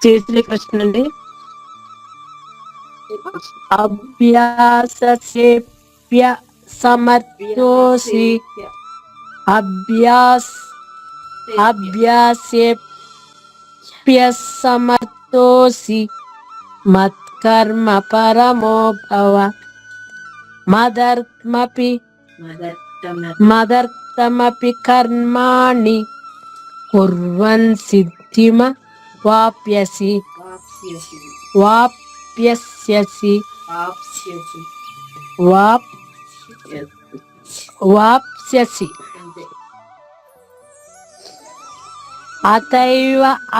జై శ్రీకృష్ణ అండి. అభ్యాసేప్య సమర్థోసి అభ్యాసేప్య సమర్థోసి మత్కర్మ పరమో భవ మదర్థమపి కర్మాణి కుర్వన్ సిద్ధిమ వాప్యసి వాప్స్యసి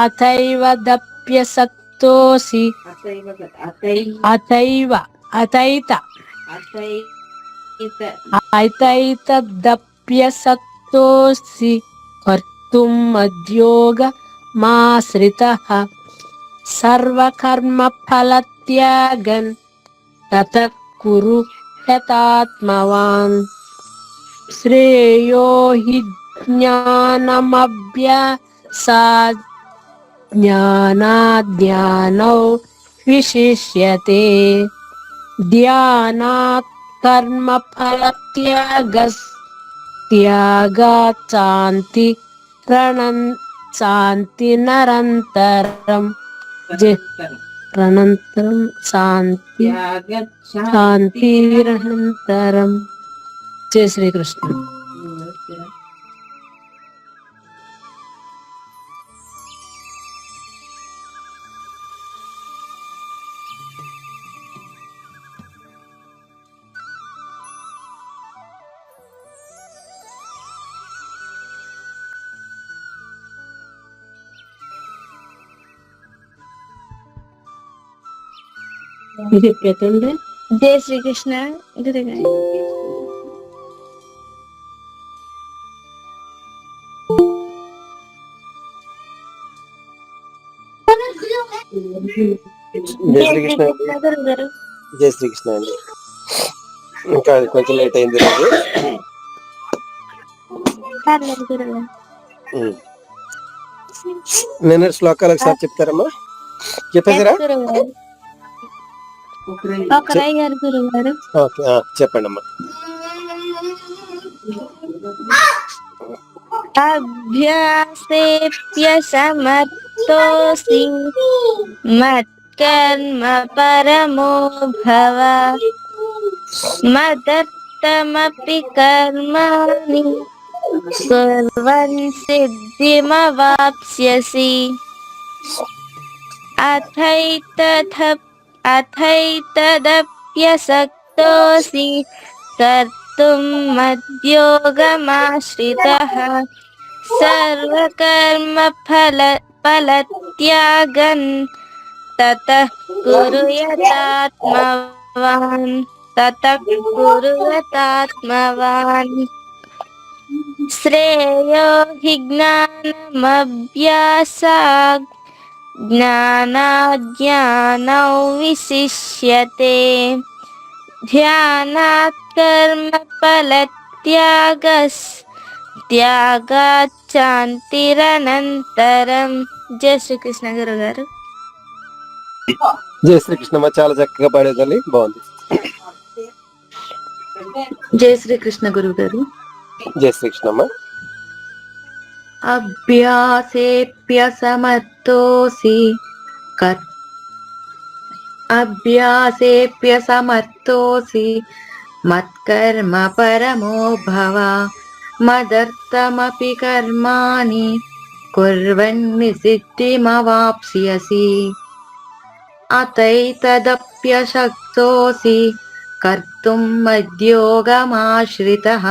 అతైవ దప్యసక్తోసి అతైత దప్యసక్తోసి కర్తుం మద్యోగమాశ్రితః సర్వకర్మ ఫలత్యాగన్ తతః కురు యతాత్మవాన్. శ్రేయో హి జ్ఞానమభ్యాసాద్ జ్ఞానాజ్ఞానౌ విశిష్యతే. ధ్యానాత్ కర్మ ఫలత్యాగాత్ శాంతి నిరంతరం. శాంతిరనంతరం. జై శ్రీకృష్ణ. చెప్పండి. జై శ్రీకృష్ణ గురుగారు. జై శ్రీకృష్ణ గురుగారు. జై శ్రీకృష్ణ అండి. ఇంకా కొంచెం లేట్ అయింది రోజు. నేను శ్లోకాలు ఒకసారి చెప్తారమ్మా, చెప్పేసారా? చెప్పండి అమ్మా. అభ్యాసేప్య సమర్థోసి మత్కర్మ పరమో భవ మదర్థమపి కర్మాణి కుర్వన్ సిద్ధిమవాప్స్యసి. అథైతదప్యసక్తోసి కర్తుం మద్యోగమాశ్రితః సర్వకర్మ ఫలత్యాగన్ తతః కురు యతాత్మవాన్. శ్రేయో హి జ్ఞానమభ్యాసాద్ జ్ఞానాజ్ఞానౌ విశిష్యతే. ధ్యానాత్ కర్మ ఫలత్యాగాత్ శాంతిరనంతరం. జై శ్రీకృష్ణ గురుగారు. జై శ్రీకృష్ణమ్మ, చాలా చక్కగా పాడేదాన్ని, బాగుంది. జై శ్రీకృష్ణ గురుగారు. జై శ్రీకృష్ణమ్మ. అభ్యాసేప్య సమర్థోసి మత్కర్మ పరమో భవ మదర్థమపి కర్మాణి కుర్వన్ సిద్ధిమవాప్స్యసి. అతైతదప్యశక్తోసి కర్తుం మద్యోగమాశ్రితః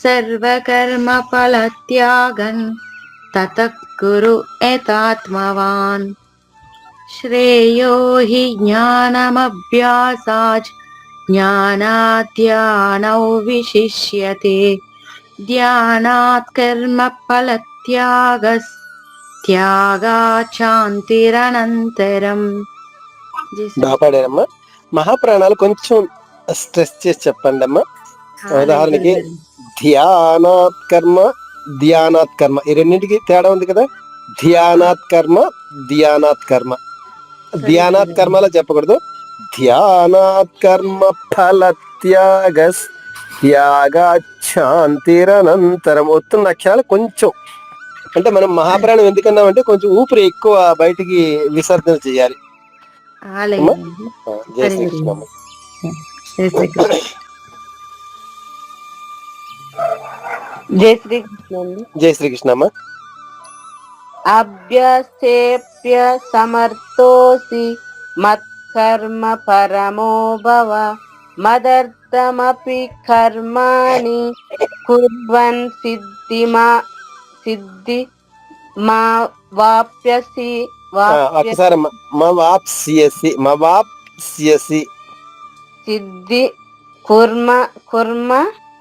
సర్వకర్మ ఫలత్యాగన్ తతః కురు యతాత్మవాన్. శ్రేయో హి జ్ఞానమభ్యాసాద్ జ్ఞానాజ్ఞానౌ విశిష్యతే. ధ్యానాత్ కర్మ ఫలత్యాగాత్ శాంతిరనంతరం. బాపాడారమ్మా. మహాప్రాణాలు కొంచెం స్ట్రెస్ చేసి చెప్పండి అమ్మా. ఉదాహరణకి ధ్యానాత్ కర్మ, ఈ రెండింటికి తేడా ఉంది కదా. ధ్యానాత్ కర్మ ధ్యానాత్ కర్మ ధ్యానాత్ కర్మలో చెప్పకూడదు. ధ్యానాత్ కర్మ ఫల త్యాగాశాంతిరనంతరం వస్తున్న అక్షరాలు కొంచెం అంటే మనం మహాప్రాణం ఎందుకన్నామంటే కొంచెం ఊపిరి ఎక్కువ బయటికి విసర్జన చేయాలి. అలాగే. జై శ్రీకృష్ణ. జై శ్రీకృష్ణ అండి. జై శ్రీకృష్ణ అమ్మ. అభ్యసేప్య సమర్థోసి మత్కర్మ పరమో భవ మదర్థమపి కర్మాణి కుర్వన్ సిద్ధి మా వాప్యసి ఒకసారి మవాప్స్యసి సిద్ధి కుర్మ కుర్మ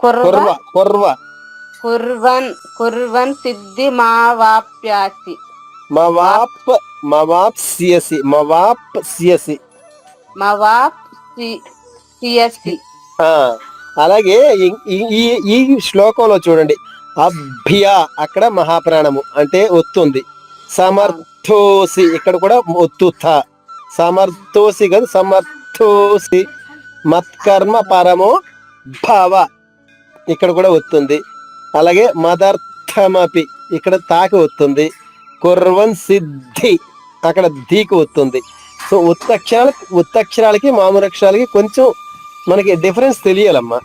కుర్వ కుర్వ కుర్వన్ సిద్ధి మా వాప్యాసి మవాప్స్యసి అలాగే ఈ శ్లోకంలో చూడండి, అభ్య అక్కడ మహాప్రాణము అంటే ఒత్తుంది. సమర్థోసి ఇక్కడ కూడా ఒత్తుత. సమర్థోసి కదా, సమర్థోసి. మత్కర్మ పరమో భవ ఇక్కడ కూడా ఒత్తుంది. అలాగే మదర్థమపి ఇక్కడ తాకి ఒత్తుంది. కుర్వన్ సిద్ధి అక్కడ ధీకి ఒత్తుంది. సో ఉత్తక్షరాలకి మామూలు అక్షరాలకి కొంచెం మనకి డిఫరెన్స్ తెలియాలమ్మా.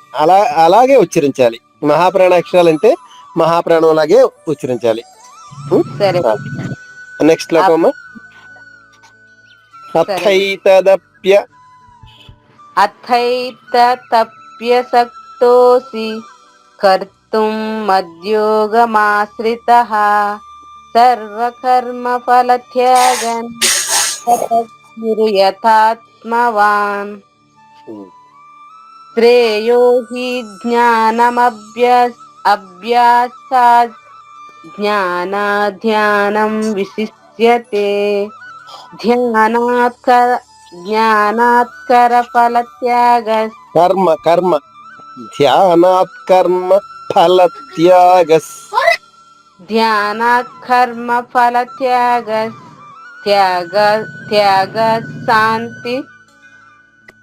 అలాగే ఉచ్చరించాలి. మహాప్రాణ అక్షరాలు అంటే మహాప్రాణం లాగే ఉచ్చరించాలి. నెక్స్ట్ శ్లోకమ్మా. అథైతప్యసక్తోసి కర్తుం మద్యోగమాశ్రితః సర్వకర్మ ఫలత్యాగన్ యథాత్మవాన్ శ్రేయో హి జ్ఞానమభ్యాసాత్ జ్ఞానాధ్యానం విశిష్యతే జ్ఞానాత్కర ఫలత్యాగ కర్మ కర్మ ధ్యానాత్ కర్మ ఫలత్యాగస్ ధ్యానాకర్మ ఫలత్యాగ త్యాగ శాంతి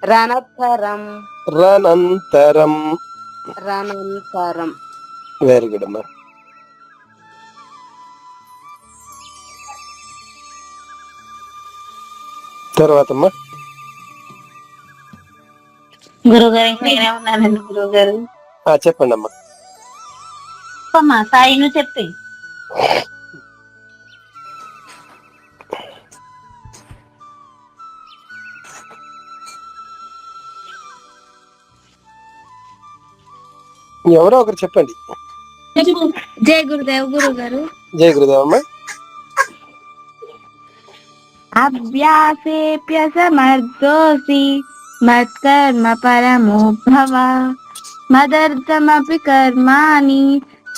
రణతరం రనంతరం. వెరీ గుడ్ అమ్మా. తర్వాత అమ్మా గురుగారు ఇంకా నేనే ఉన్నానండి. గురుగారు చెప్పండి అమ్మా. అమ్మా సాయి నువ్వు చెప్పి. ఎవరో ఒకరు చెప్పండి. జై గురుదేవ్. గురుగారు జై గురుదేవ్ అమ్మా. అభ్యాసేప్య సమర్థోసి మత్కర్మ పరమో భవ మదర్థమపి కర్మాణి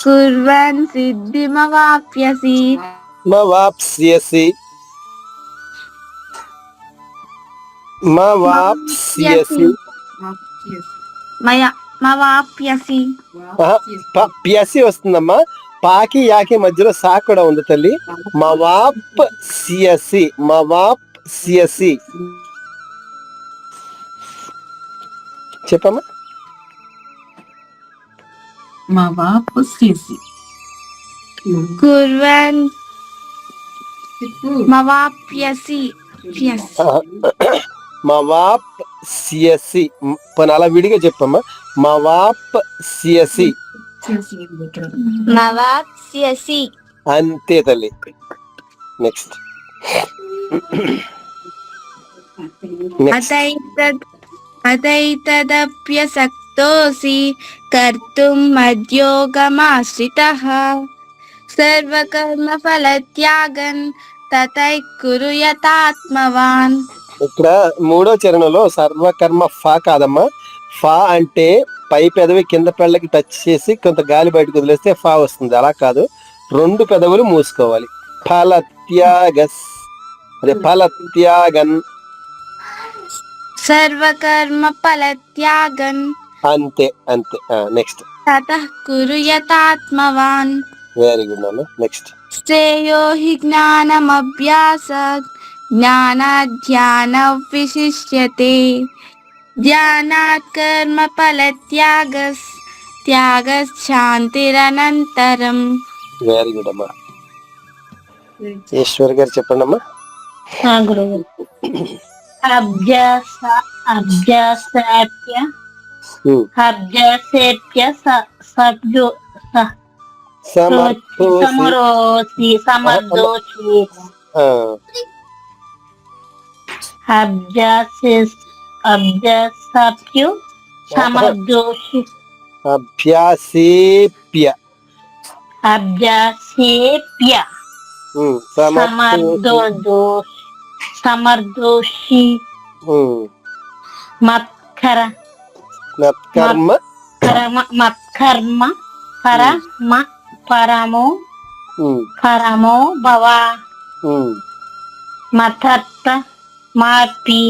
కుర్వన్ సిద్ధిమవాప్యసి మవాప్స్యసి మవాప్యసి ప్యసి వస్తుందమ్మా. పాకి యాకి మధ్యలో సా కూడా ఉంది తల్లి. మవాప్స్యసి చెప్పమ్మా. కుర్వన్ మవాప్యసి మవాప్స్యసి పని అలా విడిగా చెప్పమ్మా. మవాప్స్యసి అంతే తల్లి. నెక్స్ట్ అతైతదప్యసక్తోసి కర్తుం మద్యోగమాశ్రితః సర్వకర్మ ఫలత్యాగన్ తతై కురు యథాత్మవాన్. ఇక్కడ మూడో చరణంలో సర్వకర్మ ఫా కాదమ్మా. ఫా అంటే పై పెదవి కింద పెళ్ళకి టచ్ చేసి కొంత గాలి బయటకు వదిలేస్తే ఫా వస్తుంది. అలా కాదు, రెండు పెదవులు మూసుకోవాలి. ఫలత్యాగస్ అదే ఫలత్యాగన్. సర్వకర్మ ఫలత్యాగన్ అంతే అంతే. నెక్స్ట్ తతః కురు యథాత్మవాన్. వెరీ గుడ్ నాన్న. నెక్స్ట్ श्रेयो हि ज्ञानमभ्यासात् ज्ञानात् ध्यानं विशिष्यते ध्यानात् कर्मफलत्यागस् त्यागशान्तिरनन्तरम्. వెరీ గుడ్ అమ్మా. ఈశ్వర్ గారు చెప్పండి అమ్మా. గురువు అభ్యాస అభ్యాసాప్య అభ్యాసేప్య సభ్యో సమరోసి సమర్దోషి అభ్యాసాప్యు సమర్దోషి అభ్యాసేప్య అభ్యాసేప్య సమర్దోషి మత్కర మత్కర్మ మత్కర్మ పరమో భవ మతత్త మాపి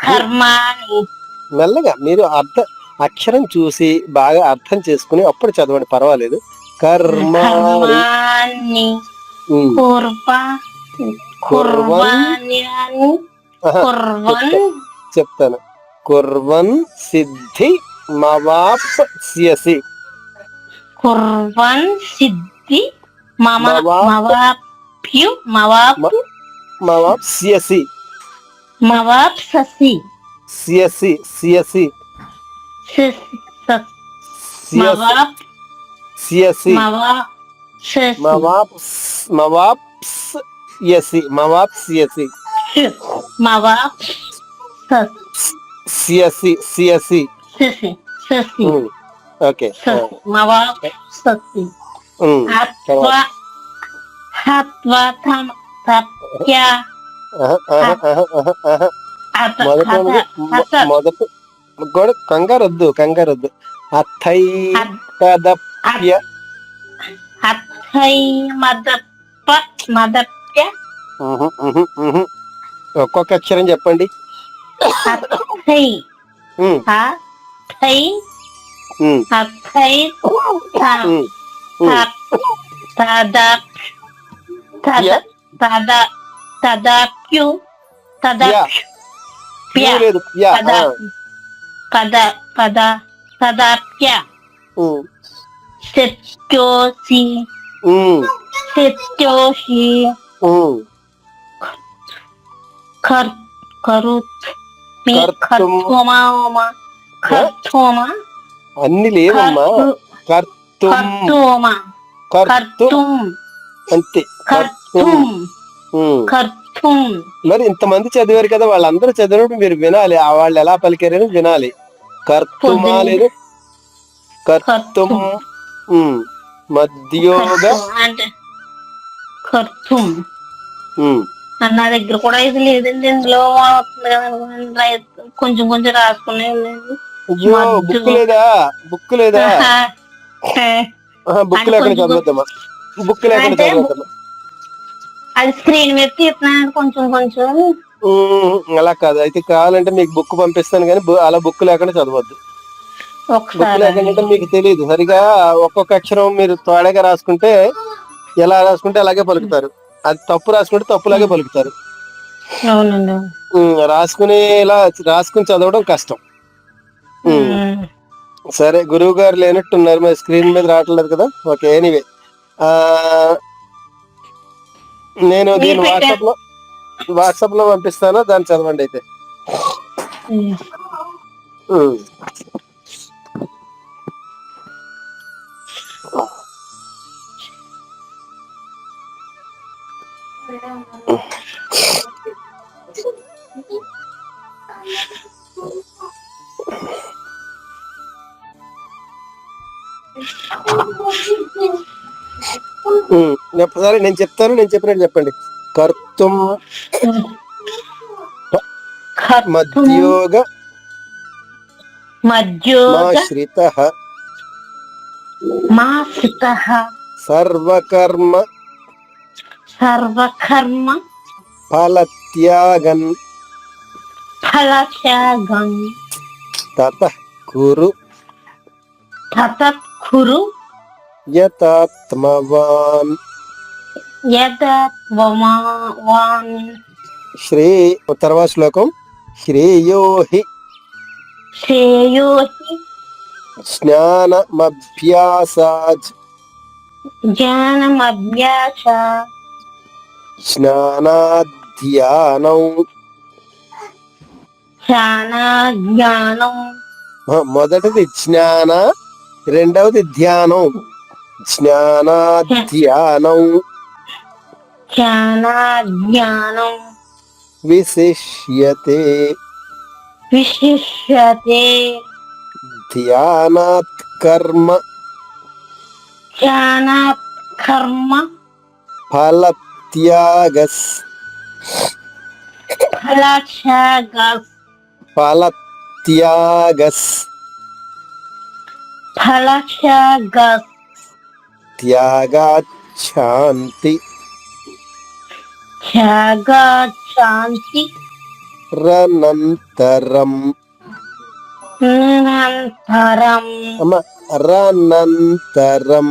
కర్మాణి మెల్లగా మీరు అక్షరం చూసి బాగా అర్థం చేసుకుని అప్పుడు చదవండి, పర్వాలేదు. కర్మాణి చెప్తాను. కుర్వన్ సిద్ధి మవాప్స్యసి మవాప్స్యసి సియసి సియసి సియసి మవాప్స్యసి మవాప్స్యసి సియసి సియసి ఓకే. మొదటి కూడా కంగారొద్దు అథై పదప్య ఒక్కొక్క అక్షరం చెప్పండి. అన్ని లేవమ్మా. అంతే. మరి ఇంతమంది చదివారు కదా, వాళ్ళందరూ చదివినప్పుడు మీరు వినాలి, వాళ్ళు ఎలా పలికారని వినాలి. కర్తుమా లేదు, కర్తుం మధ్యోగ నా దగ్గర కూడా ఇది లేదండి, ఇందులో కొంచెం కొంచెం రాసుకునే. అయ్యో బుక్ లేదా? బుక్ లేదా? బుక్ లేకుండా చదవద్దమ్మా, బుక్ లేకుండా చదవద్దమ్మా. అది స్క్రీన్ మీద తీస్తున్నాను కొంచెం కొంచెం. అలా కాదు, అయితే కావాలంటే మీకు బుక్ పంపిస్తాను కానీ అలా బుక్ లేకుండా చదవద్దు. బుక్ లేకుండా మీకు తెలియదు సరిగా. ఒక్కొక్క అక్షరం మీరు తోడగా రాసుకుంటే ఎలా రాసుకుంటే అలాగే పలుకుతారు, అది తప్పు రాసుకుంటే తప్పులాగే పలుకుతారు. ఇలా రాసుకుని చదవడం కష్టం. సరే, గురువు గారు లేనట్టున్నారు, మరి స్క్రీన్ మీద రావట్లేదు కదా. ఓకే, ఎనీవే నేను దీన్ని వాట్సాప్ లో పంపిస్తాను, దాన్ని చదవండి అయితే. సరే, నేను చెప్తాను, నేను చెప్పినట్టు చెప్పండి. కర్తుం మధ్యోగ మాశ్రితః సర్వకర్మ ఫలత్యాగన్ ఫలత్యాగం తత కురు తతత్కురు యతాత్మవాన్. యదత్వమావాన్ శ్రీ తర్వాత శ్లోకం. శ్రేయో హి శ్రేయోహి జ్ఞానమభ్యాసాజ్ జ్ఞానమభ్యాస జ్ఞానాధ్యానం. జ్ఞానం మొదటిది జ్ఞాన, రెండవది ధ్యానం. జ్ఞానాధ్యానం జ్ఞానం విశిష్యతే. విశిష్యతే ధ్యానాత్ కర్మ జ్ఞానాత్ కర్మ ఫలత్యాగస్. ఫలత్యాగస్ ఫలత్యాగస్ ఫలత్యాగస్ త్యాగాచ్ఛాంతి త్యాగాశాంతి రనంతరం. నిరంతరం అమ్మ రనంతరం.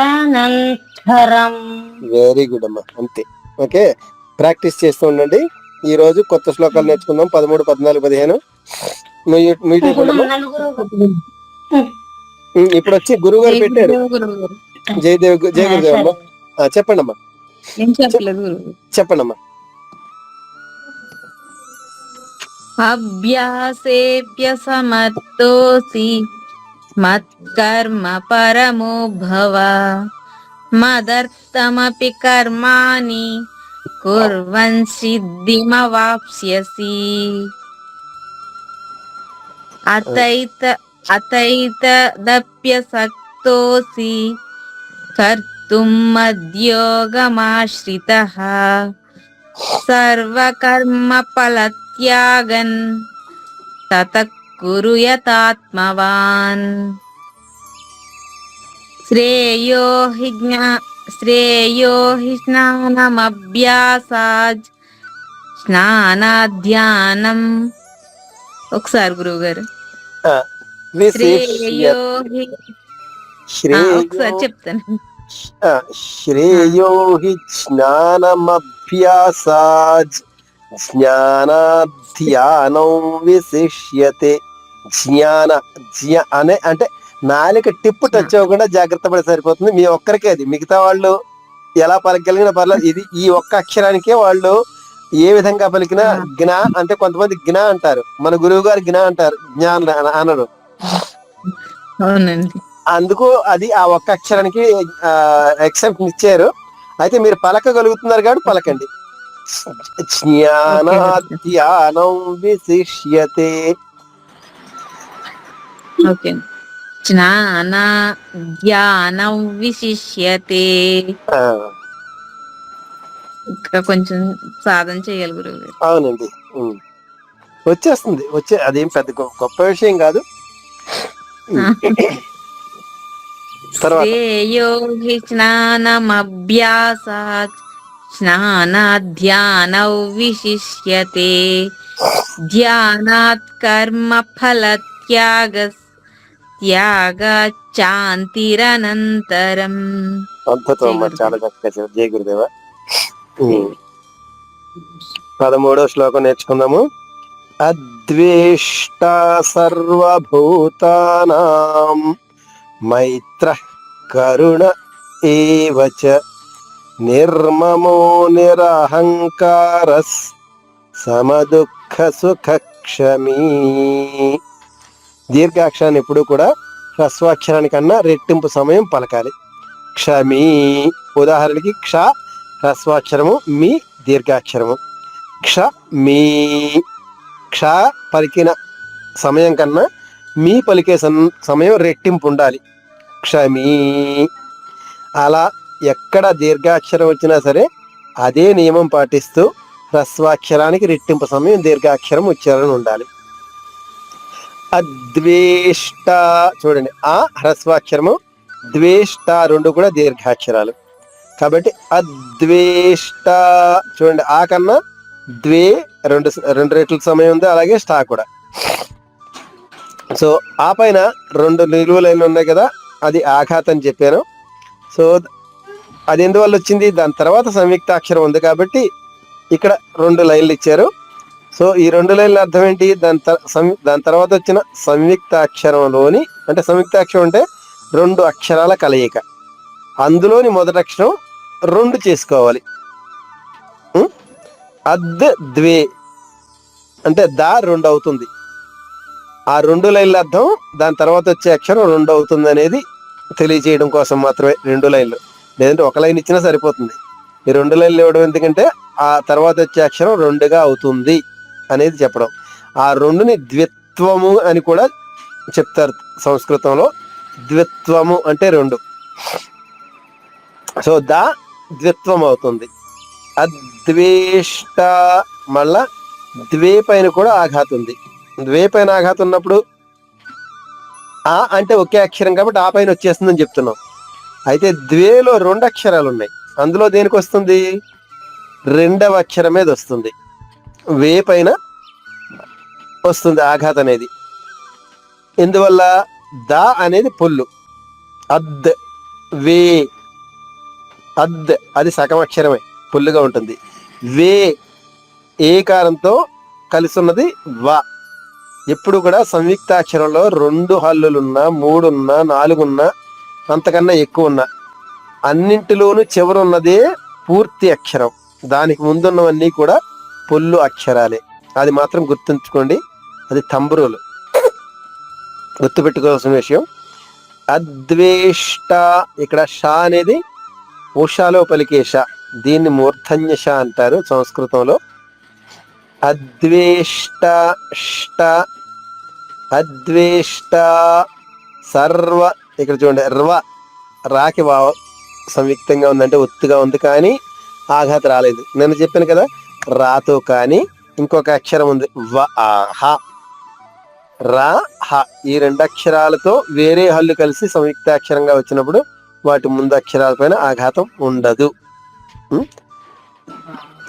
అనంతరం. వెరీ గుడ్ అమ్మా, అంతే. ఓకే, ప్రాక్టీస్ చేస్తూ ఉండండి. ఈ రోజు కొత్త శ్లోకాలు నేర్చుకుందాం. 13, 14, 15. మీట్ అయిపోయిందమ్మా. ఇప్పుడు వచ్చి గురువు గారు పెట్టారు. జయ గురుదేవ్ అమ్మా. చెప్పండి అమ్మా, ఏం చెప్పలేదు గురువు. చెప్పండి అమ్మా. అభ్యాసేప్య సమర్థోసి మత్కర్మ పరమో భవ మదర్థమపి కర్మాణి కుర్వన్ సిద్ధిమవాప్స్యసి. అతైతదప్యసక్తోసి కర్తుం మద్యోగమాశ్రితః సర్వకర్మ ఫలత్యాగన్ తతః కురు యతాత్మవాన్. శ్రేయో హి జ్ఞానమభ్యాసాజ్ జ్ఞానాధ్యానం. ఒకసారి గురువు గారు. శ్రేయో హి ఒకసారి చెప్తాను. శ్రేయో హి జ్ఞానమభ్యాసాజ్ జ్ఞానాధ్యానం విశిష్యతే. జ్ఞాన అనే అంటే నాలుక టిప్పు టచ్ అవ్వకుండా జాగ్రత్త పడి సరిపోతుంది. మీ ఒక్కరికే అది, మిగతా వాళ్ళు ఎలా పలకగలిగినా పర్లేదు. ఇది ఈ ఒక్క అక్షరానికే వాళ్ళు ఏ విధంగా పలికినా జ్ఞా అంటే కొంతమంది జ్ఞా అంటారు, మన గురువు గారు జ్ఞా అంటారు, జ్ఞాన అనరు. అవునండి, అందుకు అది ఆ ఒక్క అక్షరానికి ఎక్సెప్షన్ ఇచ్చారు. అయితే మీరు పలకగలుగుతున్నారు కాబట్టి పలకండి. జ్ఞానాధ్యానం విశిష్యతే. ఓకే. జ్ఞానం విశిష్యతే. ఇంకా కొంచెం సాధన చేయాలి గురువు గారు. అవునండి, వచ్చేస్తుంది. అదేం పెద్ద గొప్ప విషయం కాదు. శ్రేయో హి జ్ఞానమభ్యాసాత్ జ్ఞానాధ్యానౌ విశిష్యతే ధ్యానాత్ కర్మ ఫలత్యాగస్ త్యాగాచాంతిరనంతరం. అద్భుతం అమ్మా, చాలా చక్కగా చెప్పారు. జయ గురుదేవ. 13వ శ్లోకం నేర్చుకుందాము. అద్వేష్ట సర్వభూతానాం మైత్రః కరుణ ఏవచ నిర్మమో నిరహంకారస్ సమదుఃఖ సుఖక్షమీ. దీర్ఘాక్షరాన్ని ఎప్పుడు కూడా హ్రస్వాక్షరానికన్నా రెట్టింపు సమయం పలకాలి. క్షమీ, ఉదాహరణకి క్ష హ్రస్వాక్షరము, మీ దీర్ఘాక్షరము. క్ష మీ. క్ష పలికిన సమయం కన్నా మీ పలికే సమయం రెట్టింపు ఉండాలి. క్షమీ. అలా ఎక్కడ దీర్ఘాక్షరం వచ్చినా సరే అదే నియమం పాటిస్తూ హ్రస్వాక్షరానికి రెట్టింపు సమయం దీర్ఘాక్షరం ఉచ్చారణ ఉండాలి. అద్వేష్ట, చూడండి, ఆ హ్రస్వాక్షరము, ద్వేష్ట రెండు కూడా దీర్ఘాక్షరాలు కాబట్టి అద్వేష్ట. చూడండి, ఆ కన్నా ద్వే రెండు రెండు రెట్ల సమయం ఉంది, అలాగే స్టా కూడా. సో ఆ పైన రెండు నిలువు లైన్లు ఉన్నాయి కదా, అది ఆఘాతం అని చెప్పాను. సో అది ఎందువల్ల వచ్చింది, దాని తర్వాత సంయుక్తాక్షరం ఉంది కాబట్టి ఇక్కడ రెండు లైన్లు ఇచ్చారు. సో ఈ రెండు లైన్ల అర్థం ఏంటి, దాని తర్వాత వచ్చిన సంయుక్తాక్షరంలోని, అంటే సంయుక్తాక్షరం అంటే రెండు అక్షరాల కలయిక, అందులోని మొదటి అక్షరం రెండు చేసుకోవాలి. ద్వే అంటే దా రెండు అవుతుంది. ఆ రెండు లైన్ల అర్థం దాని తర్వాత వచ్చే అక్షరం రెండు అవుతుంది అనేది తెలియజేయడం కోసం మాత్రమే రెండు లైన్లు. లేదంటే ఒక లైన్ ఇచ్చినా సరిపోతుంది. ఈ రెండు లైన్లు ఇవ్వడం ఎందుకంటే ఆ తర్వాత వచ్చే అక్షరం రెండుగా అవుతుంది అనేది చెప్పడం. ఆ రెండుని ద్విత్వము అని కూడా చెప్తారు సంస్కృతంలో. ద్విత్వము అంటే రెండు. సో దా ద్విత్వం అవుతుంది. అద్వేష్ట మళ్ళా ద్వే పైన కూడా ఆఘాతం ఉంది. ద్వే పైన ఆఘాతం ఉన్నప్పుడు ఆ అంటే ఒకే అక్షరం కాబట్టి ఆ పైన వచ్చేస్తుందని చెప్తున్నాం. అయితే ద్వేలో రెండు అక్షరాలు ఉన్నాయి, అందులో దేనికి వస్తుంది, రెండవ అక్షరం మీద వస్తుంది, వే పైన వస్తుంది ఆఘాతం అనేది. ఎందువల్ల, దా అనేది పొల్లు, అద్ వే, అద్ అది సగం అక్షరమే పొల్లుగా ఉంటుంది. వే ఏకారంతో కలిసి ఉన్నది వా. ఎప్పుడు కూడా సంయుక్తాక్షరంలో రెండు హల్లులున్నా, మూడున్నా, నాలుగున్నా, అంతకన్నా ఎక్కువ ఉన్నా, అన్నింటిలోనూ చివరున్నదే పూర్తి అక్షరం. దానికి ముందున్నవన్నీ కూడా పొల్లు అక్షరాలే. అది మాత్రం గుర్తుంచుకోండి, అది తంబ్రులు, గుర్తుపెట్టుకోవాల్సిన విషయం. అద్వేష్ట, ఇక్కడ షా అనేది ఉషాలో పలికే షా, దీన్ని మూర్ధన్య షా అంటారు సంస్కృతంలో. అద్వేష్ట ష్ట, అద్వేష్ట సర్వ. ఇక్కడ చూడండి, రవ రాకి సంయుక్తంగా ఉందంటే ఒత్తుగా ఉంది, కానీ ఆఘాత రాలేదు. నేను చెప్పాను కదా, రాతో కానీ ఇంకొక అక్షరం ఉంది హ, రా హ. ఈ రెండు అక్షరాలతో వేరే హల్లు కలిసి సంయుక్తాక్షరంగా వచ్చినప్పుడు వాటి ముందు అక్షరాలపైన ఆఘాతం ఉండదు.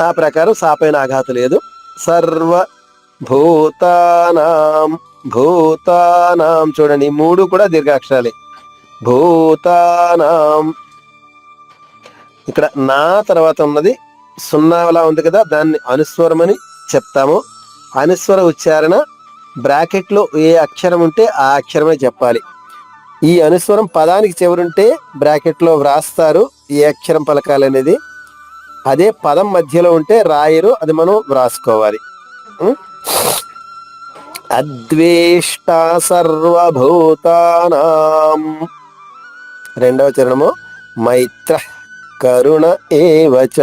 ఆ ప్రకారం సా పైన ఆఘాతం లేదు. సర్వ భూతానాం, భూతానాం చూడండి, మూడు కూడా దీర్ఘాక్షరాలే. భూతానాం, ఇక్కడ నా తర్వాత ఉన్నది సున్నాలా ఉంది కదా, దాన్ని అనుస్వరమని చెప్తాము. అనుస్వర ఉచ్చారణ బ్రాకెట్లో ఏ అక్షరం ఉంటే ఆ అక్షరమే చెప్పాలి. ఈ అనుస్వరం పదానికి చివరుంటే బ్రాకెట్లో వ్రాస్తారు ఏ అక్షరం పలకాలి అనేది. అదే పదం మధ్యలో ఉంటే రాయరు, అది మనం వ్రాసుకోవాలి. అద్వేష్ట సర్వభూతానాం. రెండవ చరణము మైత్ర కరుణ ఏవచ.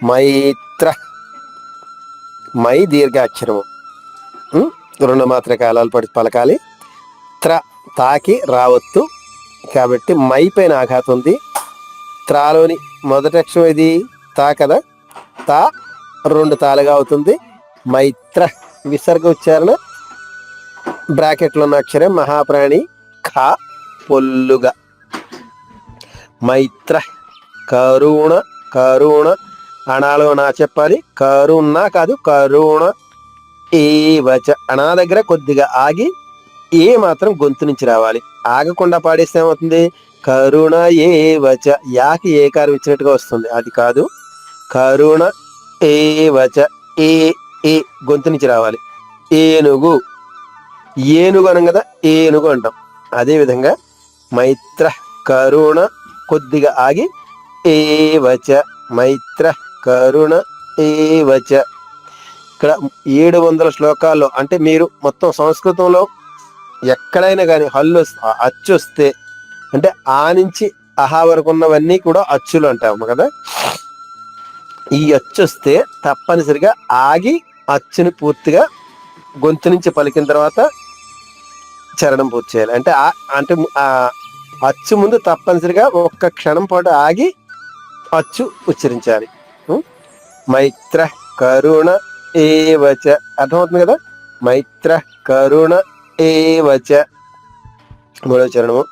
మైత్ర, మై దీర్ఘాక్షరము, రెండు మాత్ర కాలాలు పలకాలి. త్ర తాకి రావత్తు కాబట్టి మై పైన ఆఘాతం ఉంది. త్రాలోని మొదటి అక్షరం ఇది తా కదా, తా రెండు తాలుగా అవుతుంది. మైత్ర విసర్గ ఉచ్చారణ, బ్రాకెట్లో ఉన్న అక్షరం మహాప్రాణి ఖా పొల్లుగా. మైత్ర కరుణ, కరుణ అణాలో నా చెప్పాలి, కరుణ కాదు కరుణ. ఏవచ అణా దగ్గర కొద్దిగా ఆగి ఏ మాత్రం గొంతు నుంచి రావాలి. ఆగకుండా పాడేస్తే ఏమవుతుంది, కరుణ ఏవచ, యాకి ఏకారం ఇచ్చినట్టుగా వస్తుంది, అది కాదు. కరుణ ఏవచ, ఏ ఏ గొంతు నుంచి రావాలి. ఏనుగు, ఏనుగు అనం కదా, ఏనుగు అంటాం. అదేవిధంగా మైత్ర కరుణ కొద్దిగా ఆగి ఏవచ, మైత్ర కరుణ ఏవచ. ఇక్కడ 700 శ్లోకాల్లో, అంటే మీరు మొత్తం సంస్కృతంలో ఎక్కడైనా కానీ హల్లు అచ్చు వస్తే, అంటే ఆ నుంచి అహా వరకు ఉన్నవన్నీ కూడా అచ్చులు అంటాము కదా. ఈ అచ్చు వస్తే తప్పనిసరిగా ఆగి అచ్చుని పూర్తిగా గొంతు నుంచి పలికిన తర్వాత చరణం పూర్తి చేయాలి. అంటే అంటే అచ్చు ముందు తప్పనిసరిగా ఒక్క క్షణం పాటు ఆగి అచ్చు ఉచ్చరించాలి. మైత్ర కరుణ ఏవచ, అర్థమవుతుంది కదా. మైత్ర కరుణ ఏవచ. మూడవ చరణము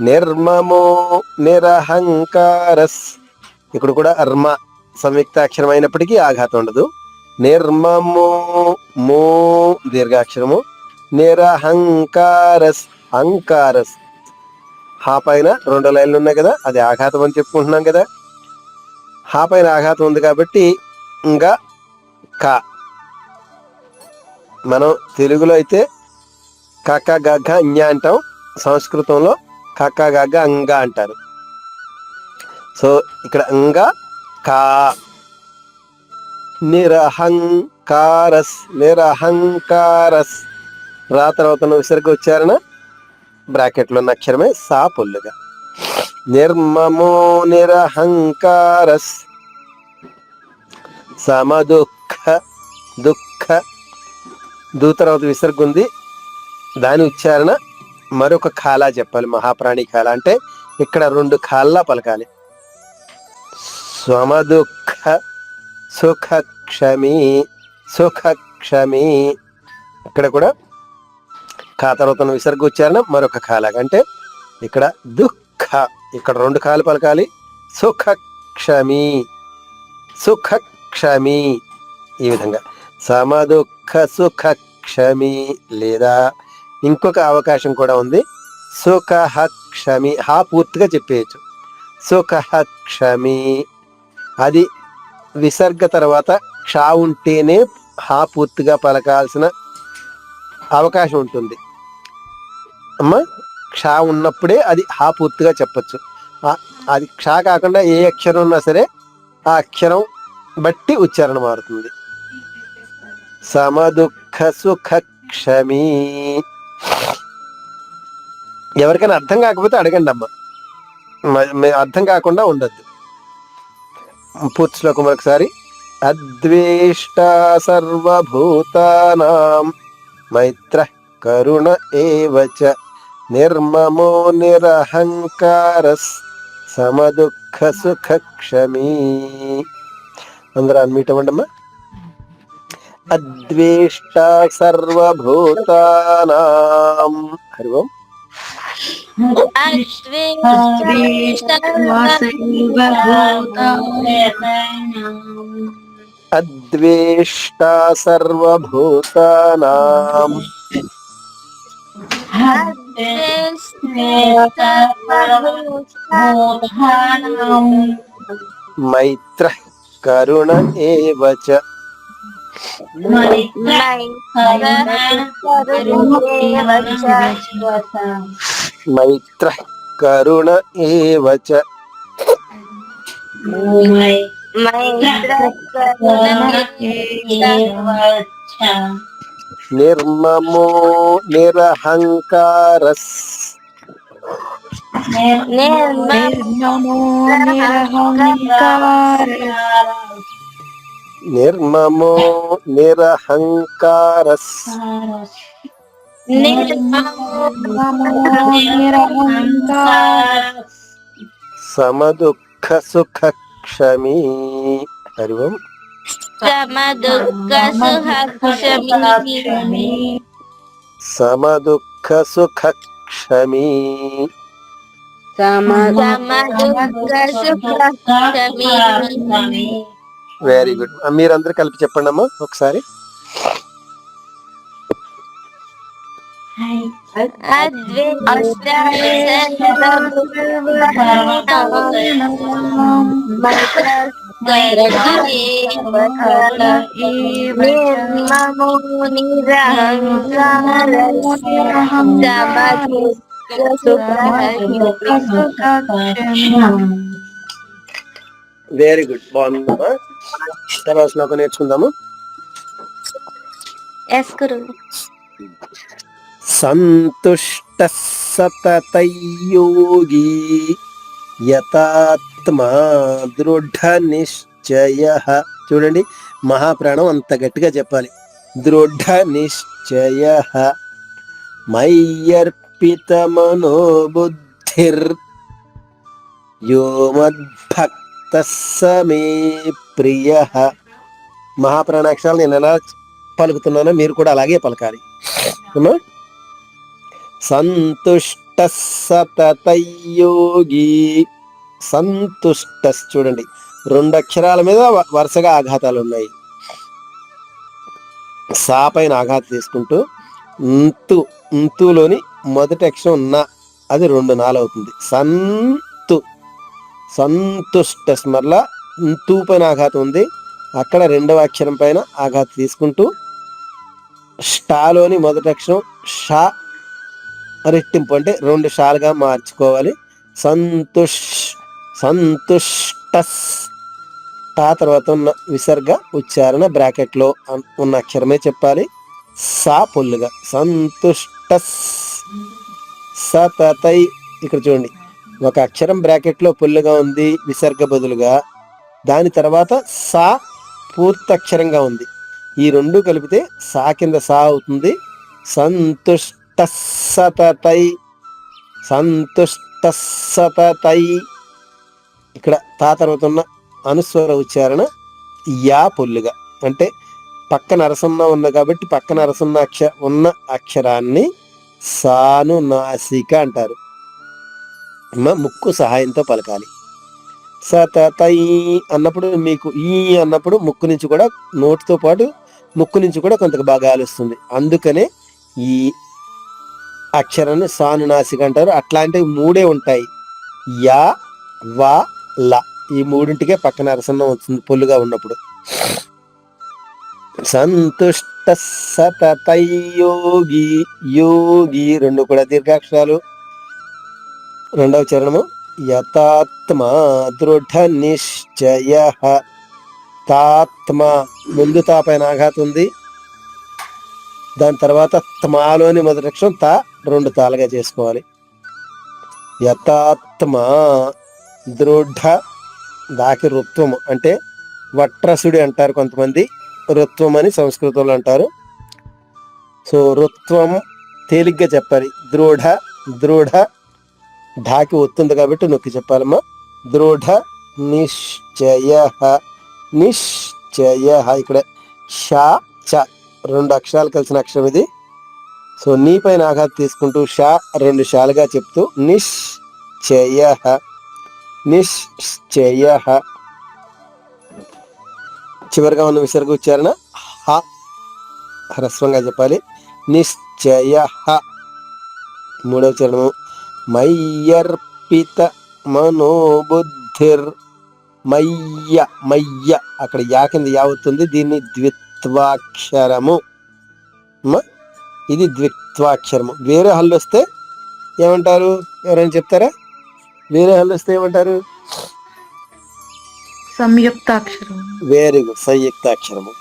నిర్మమో నిరహంకారస్. ఇక్కడ కూడా అర్మ సంయుక్త అక్షరం అయినప్పటికీ ఆఘాతం ఉండదు. నిర్మమో మో దీర్ఘాక్షరము, నిరహంకారస్ అంకారస్. హా పైన 2 లైన్లు ఉన్నాయి కదా, అది ఆఘాతం అని చెప్పుకుంటున్నాం కదా. హా పైన ఆఘాతం ఉంది కాబట్టి ఇంకా కా. మనం తెలుగులో అయితే కక్క గగ్గ ఞ అంటాం, సంస్కృతంలో కక్క గగ్గ అంగ అంటారు. సో ఇక్కడ అంగ కా. నిరహంకారస్ నిరహంకారస్. రా తర్వాత విసర్గ ఉచ్చారణ బ్రాకెట్లో ఉన్న అక్షరమే సా పొల్లుగా. నిర్మమో నిరహంకారస్. సమదుఃఖ దుఃఖ. దూ తర్వాత విసర్గ ఉంది, దాని ఉచ్చారణ మరొక ఖాలా చెప్పాలి. మహాప్రాణి ఖాలా అంటే ఇక్కడ 2 ఖాల్లా పలకాలి. సమదుఃఖ సుఖ క్షమి సుఖ క్షమి. ఇక్కడ కూడా ఖా తర్వాత విసర్గ ఉచ్చారణ మరొక ఖాలాగా, అంటే ఇక్కడ దుఃఖ, ఇక్కడ 2 ఖాలు పలకాలి. సుఖ క్షమి సుఖ క్షమి. ఈ విధంగా సమదుఃఖ సుఖ క్షమి. లేదా ఇంకొక అవకాశం కూడా ఉంది, సుఖ క్షమి. హా పూర్తిగా చెప్పేయచ్చు, సుఖ క్షమి. అది విసర్గ తర్వాత క్షా ఉంటేనే హా పూర్తిగా పలకాల్సిన అవకాశం ఉంటుంది అమ్మా. క్షా ఉన్నప్పుడే అది హా పూర్తిగా చెప్పచ్చు. అది క్షా కాకుండా ఏ అక్షరం ఉన్నా సరే ఆ అక్షరం బట్టి ఉచ్చారణ మారుతుంది. సమదుఃఖ సుఖ క్షమి. ఎవరికైనా అర్థం కాకపోతే అడగండి అమ్మ, అర్థం కాకుండా ఉండద్దు. పూర్తి శ్లోకం ఒకసారి. అద్వేష్ట సర్వభూతానాం మైత్ర కరుణ ఏవచ నిర్మమో నిరహంకారస్ సమదుఃఖ సుఖ క్షమి. అందరూ అన్మీట్ అవ్వండి అమ్మా. అద్వేష్ట సర్వభూతానాం. హరి ఓం. అద్వేష్ట సర్వభూతానాం మైత్ర కరుణ ఏవచ మైత్ర కరుణ ఏవచ. నిర్మమో నిరహంకారస్. నిర్మమో నిరహంకారస్ సమదుఃఖ సుఖ క్షమి. హరి ఓం. సమదుఃఖ సుఖ క్షమి. Very good. మీరందరూ కలిపి చెప్పండి అమ్మా ఒకసారి. వెరీ గుడ్, బాగుందమ్మా. తర్వాత శ్లోకం నేర్చుకుందాము. సంతుష్ట సతతం యోగి యతాత్మా దృఢ నిశ్చయః. చూడండి, మహాప్రాణం అంత గట్టిగా చెప్పాలి. దృఢ నిశ్చయః మయ్యర్పిత మనోబుద్ధిర్ యో మద్భక్తః స మే ప్రియః. మహాప్రాణాక్షరాలు నేను ఎలా పలుకుతున్నానో మీరు కూడా అలాగే పలకాలి. సంతుష్ట సతతం యోగి. సంతుష్ట, చూడండి 2 అక్షరాల మీద వరుసగా ఆఘాతాలు ఉన్నాయి. సా పైన ఆఘాతం తీసుకుంటూ ఉంతు ఉంతులోని మొదటి అక్షరం నా, అది 2 నాలు అవుతుంది. సంతు సంతుష్ట మరలా తూ పైన ఆఘాతం ఉంది, అక్కడ 2వ అక్షరం పైన ఆఘాతం తీసుకుంటూ స్టాలోని మొదటి అక్షరం షా రెట్టింపు అంటే 2 షాలుగా మార్చుకోవాలి. సంతుష్ సంతుష్టస్. టా తర్వాత ఉన్న విసర్గ ఉచ్చారణ బ్రాకెట్ లో ఉన్న అక్షరమే చెప్పాలి. సా పొల్లుగా సంతుష్టస్. సతతై. ఇక్కడ చూడండి, ఒక అక్షరం బ్రాకెట్ లో పొల్లుగా ఉంది విసర్గ బదులుగా, దాని తర్వాత సా పూర్తక్షరంగా ఉంది. ఈ 2 కలిపితే సా కింద సా అవుతుంది. సంతుష్టై సంతుష్టై. ఇక్కడ తా తర్వాత ఉన్న అనుస్వర ఉచ్చారణ యా పొల్లుగా, అంటే పక్కన అరసన్న ఉంది కాబట్టి పక్కన అరసన్న ఉన్న అక్షరాన్ని సాను నాసిక అంటారు. ముక్కు సహాయంతో పలకాలి. సతతై అన్నప్పుడు మీకు ఈ అన్నప్పుడు ముక్కు నుంచి కూడా, నోటితో పాటు ముక్కు నుంచి కూడా కొంత బాగా ఆలుస్తుంది. అందుకనే ఈ అక్షరాన్ని సాను నాసిక అంటారు. అట్లాంటివి 3 ఉంటాయి, యా వా లా. ఈ 3ంటికే పక్కన అరసన్నం వస్తుంది పొల్లుగా ఉన్నప్పుడు. సంతుష్ట సతతై యోగి. యోగి 2 కూడా దీర్ఘాక్షరాలు. 2వ చరణము యతాత్మా దృఢ నిశ్చయ. తాత్మ ముందు తా పైన ఆఘాతం ఉంది, దాని తర్వాత త్మాలోని మొదటి అక్షరం తా 2 తాలుగా చేసుకోవాలి. యతాత్మా దృఢ. దాకి రుత్వము అంటే వట్రసుడి అంటారు కొంతమంది, రుత్వం అని సంస్కృతంలో అంటారు. సో రుత్వం తేలిగ్గా చెప్పాలి. దృఢ దృఢ. ఢాకి ఒత్తుంది కాబట్టి నొక్కి చెప్పాలమ్మా. దృఢ నిశ్చయ. నిశ్చయ. ఇక్కడ షా చ 2 అక్షరాలు కలిసిన అక్షరం ఇది. సో నీ పైన ఆఘాతం తీసుకుంటూ షా 2 షాలుగా చెప్తూ నిశ్చయ నిశ్చయ. చివరిగా ఉన్న విసర్గ ఉచ్చారణ హ హ్రస్వంగా చెప్పాలి. నిశ్చయ. 3వ చరణము మయ్యర్పిత మనోబుద్ధిర్. మయ్య మయ్య. అక్కడ యా కింద యా అవుతుంది, దీన్ని ద్విత్వాక్షరము. ఇది ద్విత్వాక్షరము. వేరే హల్లు వస్తే ఏమంటారు? ఎవరైనా చెప్తారా? వేరే హల్లు వస్తే ఏమంటారు? సంయుక్తాక్షరం. వెరీ గుడ్, సంయుక్తాక్షరము.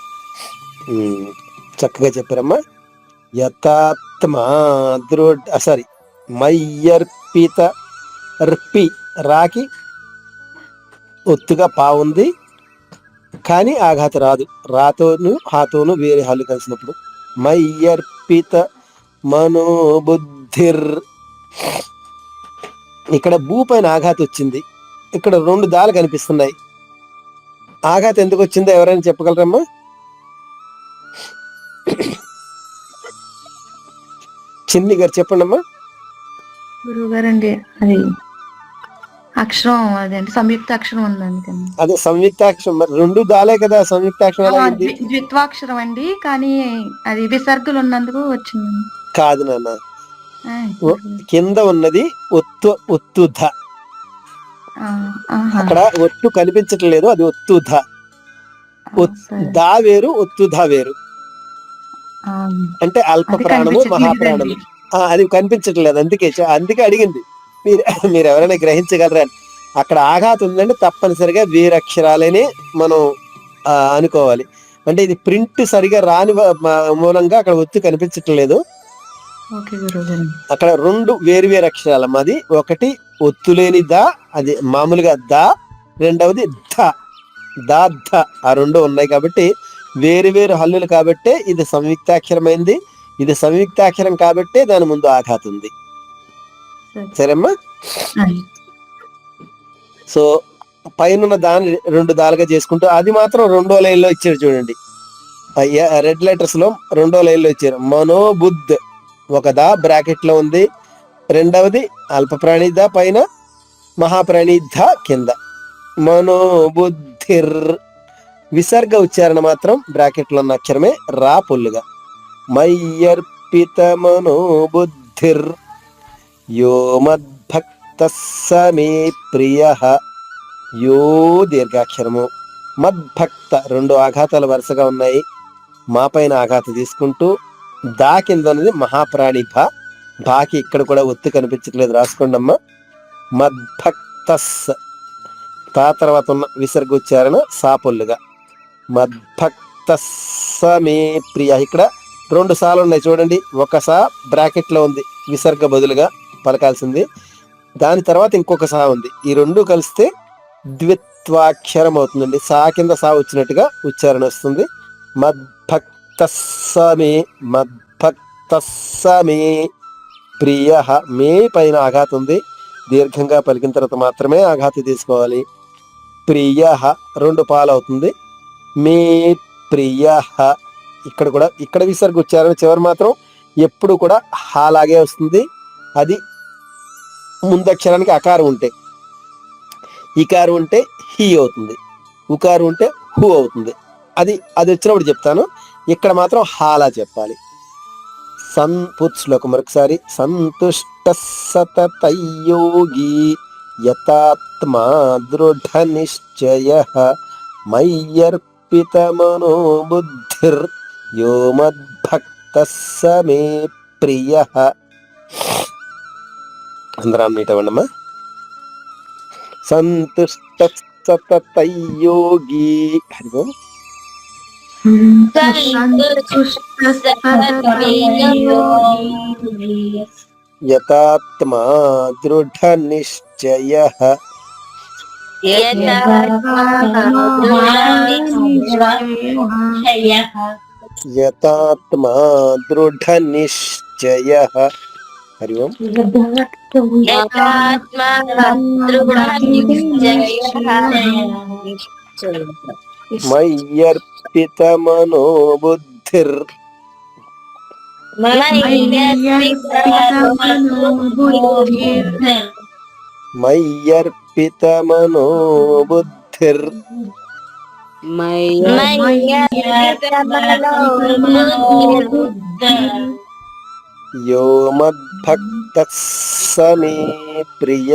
చక్కగా చెప్పారమ్మా. యతాత్మా దృఢ సారీ మయ్యర్పిత. ర్పి రాకి ఒత్తుగా పా ఉంది, కానీ ఆఘాత రాదు. రాతోను హాతోను వేరే హల్లు కలిసినప్పుడు. మయ్యర్పిత మనోబుద్ధిర్. ఇక్కడ భూ పైన ఆఘాత వచ్చింది, ఇక్కడ 2 దాలు కనిపిస్తున్నాయి. ఆఘాత ఎందుకు వచ్చిందో ఎవరైనా చెప్పగలరమ్మా? చిన్ని గారు చెప్పండి అమ్మా. గురువు గారండి, అది అక్షరం అదేంటి సంయుక్త అక్షరం ఉందండి. అదే సంయుక్తాక్షరం. మరి 2 దాలే కదా సంయుక్తాక్షరం. ద్విత్వాక్షరం అండి, కానీ అది విసర్గలు ఉన్నందుకు వచ్చింది. కాదు నాన్న, కింద ఉన్నది ఒత్తుధ. అక్కడ ఒట్టు కనిపించటం లేదు, అది ఒత్తుధ. దా వేరు, ఒత్తుధ వేరు. అంటే అల్ప ప్రాణము మహాప్రాణము. అది కనిపించట్లేదు, అందుకే అడిగింది. మీరు ఎవరైనా గ్రహించగలరా? అక్కడ ఆఘాతం ఉందంటే తప్పనిసరిగా వీరక్షరాలనే మనం అనుకోవాలి. అంటే ఇది ప్రింట్ సరిగా రాని మూలంగా అక్కడ ఒత్తు కనిపించటం లేదు. అక్కడ 2 వేరు వేరు అక్షరాలమ్మా. అది ఒకటి ఒత్తులేని దా, అది మామూలుగా దా. రెండవది ధ, దా ధ. ఆ 2 ఉన్నాయి కాబట్టి వేరు వేరు హల్లులు కాబట్టే ఇది సంయుక్తాక్షరమైంది. ఇది సంయుక్తాక్షరం కాబట్టే దాని ముందు ఆఘాతం ఉంది. సరేమ్మా. సో పైన దాన్ని 2 దాలుగా చేసుకుంటూ, అది మాత్రం 2వ లైన్లో ఇచ్చారు చూడండి. రెడ్ లెటర్స్ లో 2వ లైన్లో ఇచ్చారు. మనోబుద్ధ్ ఒక దా బ్రాకెట్ లో ఉంది, రెండవది అల్ప ప్రాణిధ పైన, మహాప్రాణిధ కింద. మనోబుద్ధిర్ విసర్గ ఉచ్చారణ మాత్రం బ్రాకెట్లో ఉన్న అక్షరమే రా పొల్లుగా. మయ్యర్పితమనో బుద్ధిర్ యో మద్భక్త సమే ప్రియ. యో దీర్ఘాక్షరము, మద్భక్త రెండు ఆఘాతాలు వరుసగా ఉన్నాయి. మా పైన ఆఘాతం తీసుకుంటూ దా కింద ఉన్నది మహాప్రాణి భా. బాకి ఇక్కడ కూడా ఒత్తి కనిపించట్లేదు, రాసుకోండి అమ్మా. మద్భక్తస్ తా తర్వాత ఉన్న విసర్గ ఉచ్చారణ సాపొల్లుగా. మద్భక్తస్సమే ప్రియ. ఇక్కడ 2 సార్లు ఉన్నాయి చూడండి. ఒక సా బ్రాకెట్ లో ఉంది విసర్గ బదులుగా పలకాల్సింది, దాని తర్వాత ఇంకొక సా ఉంది. ఈ 2 కలిస్తే ద్విత్వాక్షరం అవుతుందండి. సా కింద సా వచ్చినట్టుగా ఉచ్చారణ వస్తుంది. మద్భక్తస్సమే, మద్భక్తస్సమే ప్రియ. మే పైన ఆఘాతం ఉంది, దీర్ఘంగా పలికిన తర్వాత మాత్రమే ఆఘాతం తీసుకోవాలి. ప్రియ 2 పాలు అవుతుంది. మే ప్రియ. ఇక్కడ కూడా ఇక్కడ విసర్గ ఉచ్చారణ చివరి మాత్రం ఎప్పుడు కూడా హాలాగే వస్తుంది. అది ముందక్షరానికి అకారం ఉంటే, ఇకారం ఉంటే హీ అవుతుంది, ఉకారం ఉంటే హూ అవుతుంది. అది వచ్చినప్పుడు చెప్తాను. ఇక్కడ మాత్రం హాలా చెప్పాలి. శ్లోకం మరొకసారి. సంతుష్ట సతతయోగి యతాత్మా దృఢ నిశ్చయ మయ్యర్పితమనో బుద్ధిర్ యో మద్భక్త సమే ప్రియ. అందరం నీటవండమ్మా. సంతుష్ట సతతయోగి. హరిగో యతాత్మా దృఢ నిశ్చయ. యతాత్మా దృఢ నిశ్చయ. హరి ఓం. మయ్యర్పితమనో బుద్ధిర్ మయ్యర్పితమనో బుద్ధిర్ యో మద్భక్త సమే ప్రియ.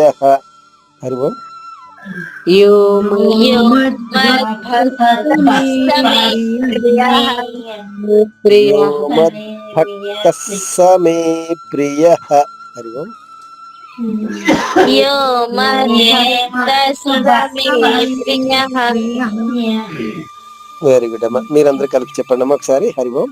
హరి ఓం. యో మద్భక్త సమే ప్రియ. హరి ఓం. వెరీ గుడ్ అమ్మా. మీరందరూ కలిపి చెప్పండి అమ్మా ఒకసారి. హరి ఓం.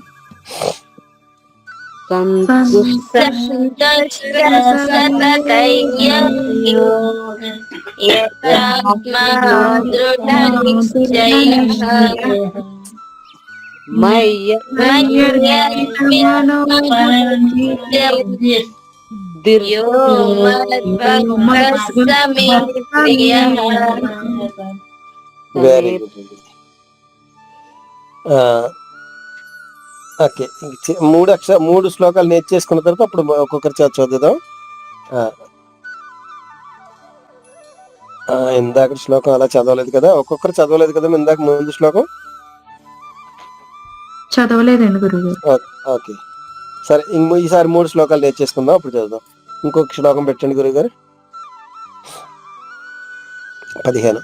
Very good. ఓకే, 3 శ్లోకాలు నేర్చేసుకున్న తర్వాత అప్పుడు ఒక్కొక్కరి చదువుదాం. ఇందాక శ్లోకం అలా చదవలేదు కదా, ఒక్కొక్కరు చదవలేదు కదా ఇందాక ముందు శ్లోకం చదవలేదండి గురువు. ఓకే సరే, ఈసారి 3 శ్లోకాలు నేర్చేసుకుందాం, అప్పుడు చదువుదాం. ఇంకొక శ్లోకం పెట్టండి గురుగారు. 15.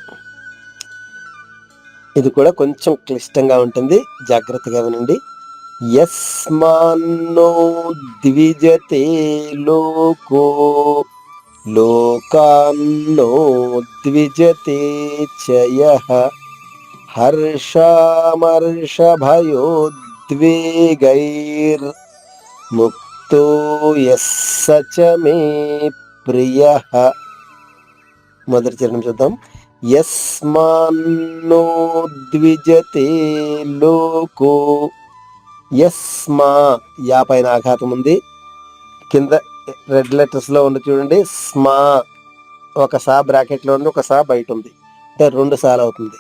ఇది కూడా కొంచెం క్లిష్టంగా ఉంటుంది, జాగ్రత్తగా వినండి. యస్మాన్నో ద్విజతే లోకో లోకాన్నో ద్విజతే చయః హర్షామర్షభయోద్వేగైర్ ముక్తో యస్స చ మే ప్రియః. మొదటి చరణం చూద్దాం. యస్మాన్నో ద్విజతే లోకో. యస్మా యా పైన ఆఘాతం ఉంది, కింద రెడ్ లెటర్స్ లో ఉంది చూడండి. స్మా ఒక సా బ్రాకెట్ లో ఉంది, ఒక సా బయట ఉంది, అంటే 2 సార్లు అవుతుంది.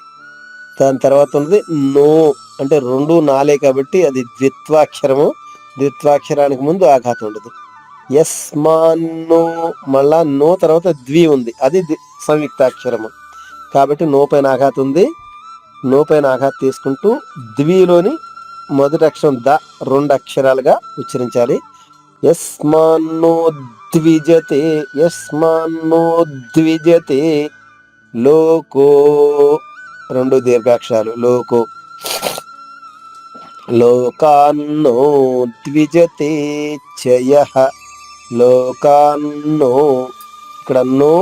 దాని తర్వాత ఉంది నో, అంటే 2 నాలే కాబట్టి అది ద్విత్వాక్షరము. ద్విత్వాక్షరానికి ముందు ఆఘాతం ఉండదు. యస్మాన్నో మళ్ళా నో తర్వాత ద్వి ఉంది, అది సంయుక్తాక్షరము కాబట్టి నో పైన ఆఘాతం ఉంది. నో పైన ఆఘాత్ తీసుకుంటూ ద్విలోని మొదటి అక్షరం ద 2 అక్షరాలుగా ఉచ్చరించాలి. యస్మాన్నో ద్విజతే, యస్మాన్నో ద్విజతే లోకో, 2 దీర్ఘాక్షరాలు లోకో. లోకాన్నో ద్విజతే చయః, లోకాన్నో. ఇక్కడ నో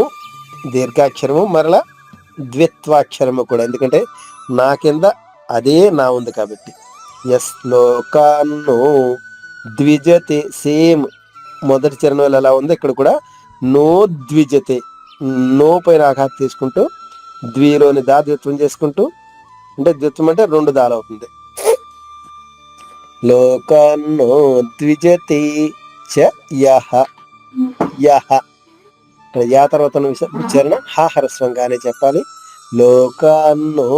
దీర్ఘాక్షరము, మరలా ద్విత్వాక్షరము కూడా, ఎందుకంటే నా కింద అదే నా ఉంది కాబట్టి. ఎస్ లోకాన్నో ద్విజతే, సేమ్ మొదటి చరణంలో ఎలా ఉంది ఇక్కడ కూడా నో ద్విజతే. నో పైన ఆఘాతం తీసుకుంటూ ద్విలోని దా ద్విత్వం చేసుకుంటూ, అంటే ద్విత్వం అంటే 2 దాలు అవుతుంది. లోకాన్నో ద్విజతే చ యః, యః. ఇక్కడ యా తర్వాత ఉచ్చారణ హా హ్రస్వంగానే చెప్పాలి. లోకాన్నో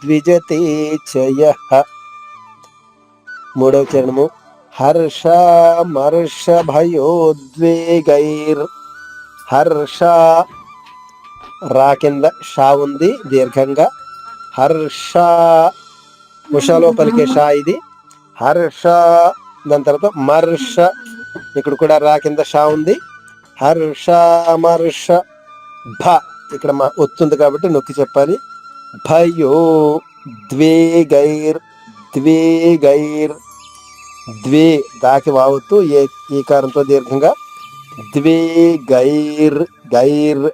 ద్విజతే చ యః. మూడవ చరణము హర్ష మర్ష భయోద్వేగైర్. హర్ష రా కింద షా ఉంది దీర్ఘంగా. హర్ష ఉషాలో పలికే షా ఇది. హర్ష, దాని తర్వాత మర్ష, ఇక్కడ కూడా రా కింద షా ఉంది. హర్ష మర్ష భ, ఇక్కడ ఒత్తుంది కాబట్టి నొక్కి చెప్పాలి. భయో ద్వేగైర్, ద్వేగైర్. ద్వే దాకి వావుతూ ఈ కారంతో దీర్ఘంగా ద్వేగైర్, గైర్.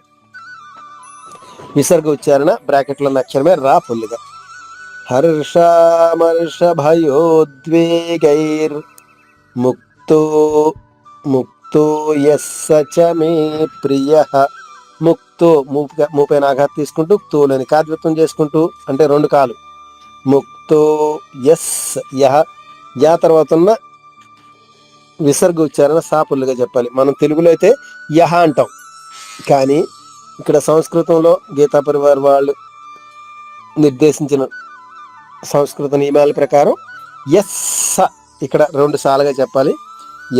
విసర్గ ఉచ్చారణ బ్రాకెట్లో ఉన్న అక్షరమే రా ఫుల్గా. హర్ష మర్ష భయోద్వేగైర్ ముక్తో, ముక్తో యస్స చ మే ప్రియః. ముక్తో మూపైన ఆఘాతం తీసుకుంటూ తోలని కాద్విత్వం చేసుకుంటూ, అంటే 2 కాలు. ముక్తో యస్ యహ, యా తర్వాత ఉన్న విసర్గ ఉచ్చారణ సాపుల్లుగా చెప్పాలి. మనం తెలుగులో అయితే యహ అంటాం, కానీ ఇక్కడ సంస్కృతంలో గీతా పరివార్ వాళ్ళు నిర్దేశించిన సంస్కృత నియమాల ప్రకారం యస్స ఇక్కడ 2 సార్లుగా చెప్పాలి.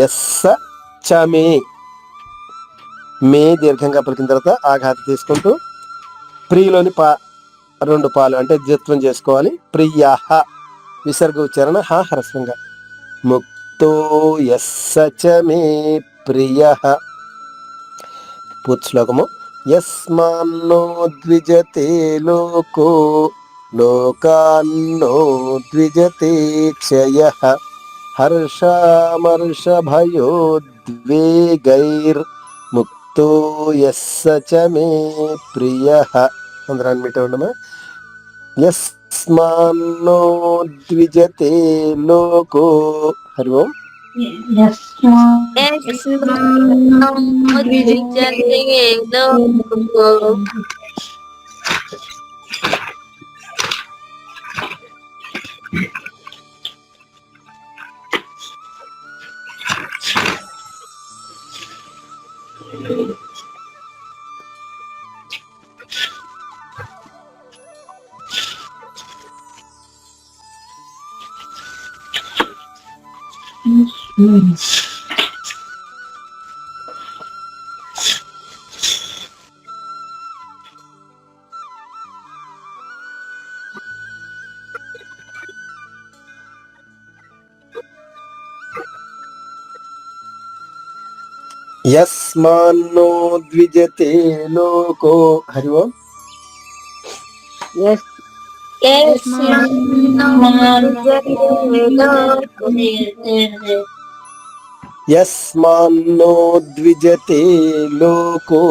యస్స చ మే, మే దీర్ఘంగా పలికిన తర్వాత ఆఘాతం తీసుకుంటూ ప్రియలోని 2 పాలు అంటే ద్విత్వం చేసుకోవాలి. ప్రియాహ, విసర్గ ఉచ్చారణ హా హ్రస్వంగా. ముక్తో యస్స చ మే ప్రియః. పూర్తి శ్లోకము. యస్మాన్నో ద్విజతే లోకో, లోకాన్నో ద్విజతే చ యః. హర్షామర్ష భయోద్వేగైర్ ముక్తో యస్స చ మే ప్రియః. అందరూ అన్మిట్ ఉండమా. యస్మాన్నో ద్విజతే లోకో. హరి ఓం. యస్మాన్నో ద్విజతే లోకో. హరి ఓం. యస్మాన్నో ద్విజతే లోకో.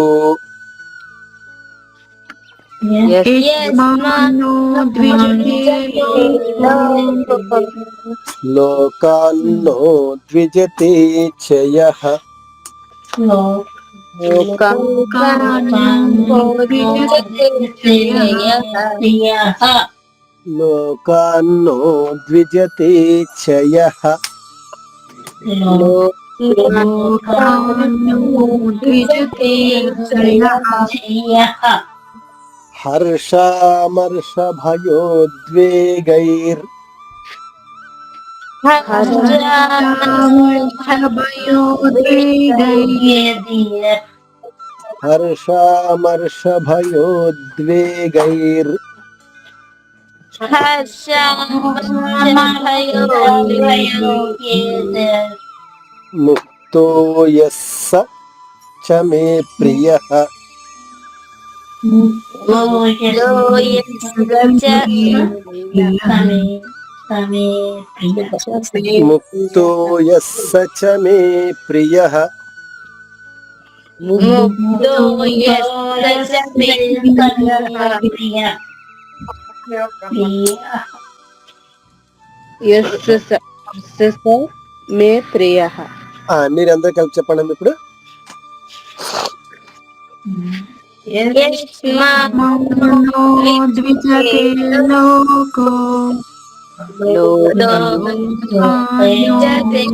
లోకాన్నో ద్విజతే చ యః. లోకాన్నో ద్విజతే చ యః. హర్షామర్ష భయోద్వేగైర్. హర్షామర్ష భయోద్వేగైర్ ముక్తో యస్స చ మే ప్రియః ముక్తో యస్స చ మే ప్రియః మే ప్రియ. మీరందరూ కలిపి చెప్పండి ఇప్పుడు. ద్విజతే లోకో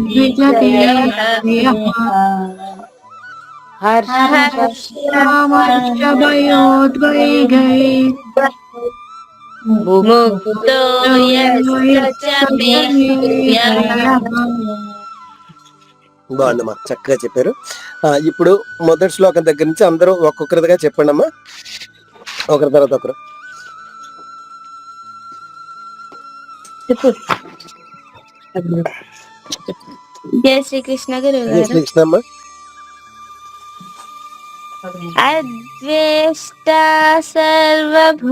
ద్విజతే హర్షభయోద్వైగై బాగుందమ్మా, చక్కగా చెప్పారు. ఇప్పుడు మొదటి శ్లోకం దగ్గర నుంచి అందరూ ఒక్కొక్కరిగా చెప్పండి అమ్మా, ఒకరి తర్వాత ఒకరు. జై శ్రీకృష్ణ గురువు జై శ్రీకృష్ణ అమ్మా. అద్వేష్ట సర్వభూతానాం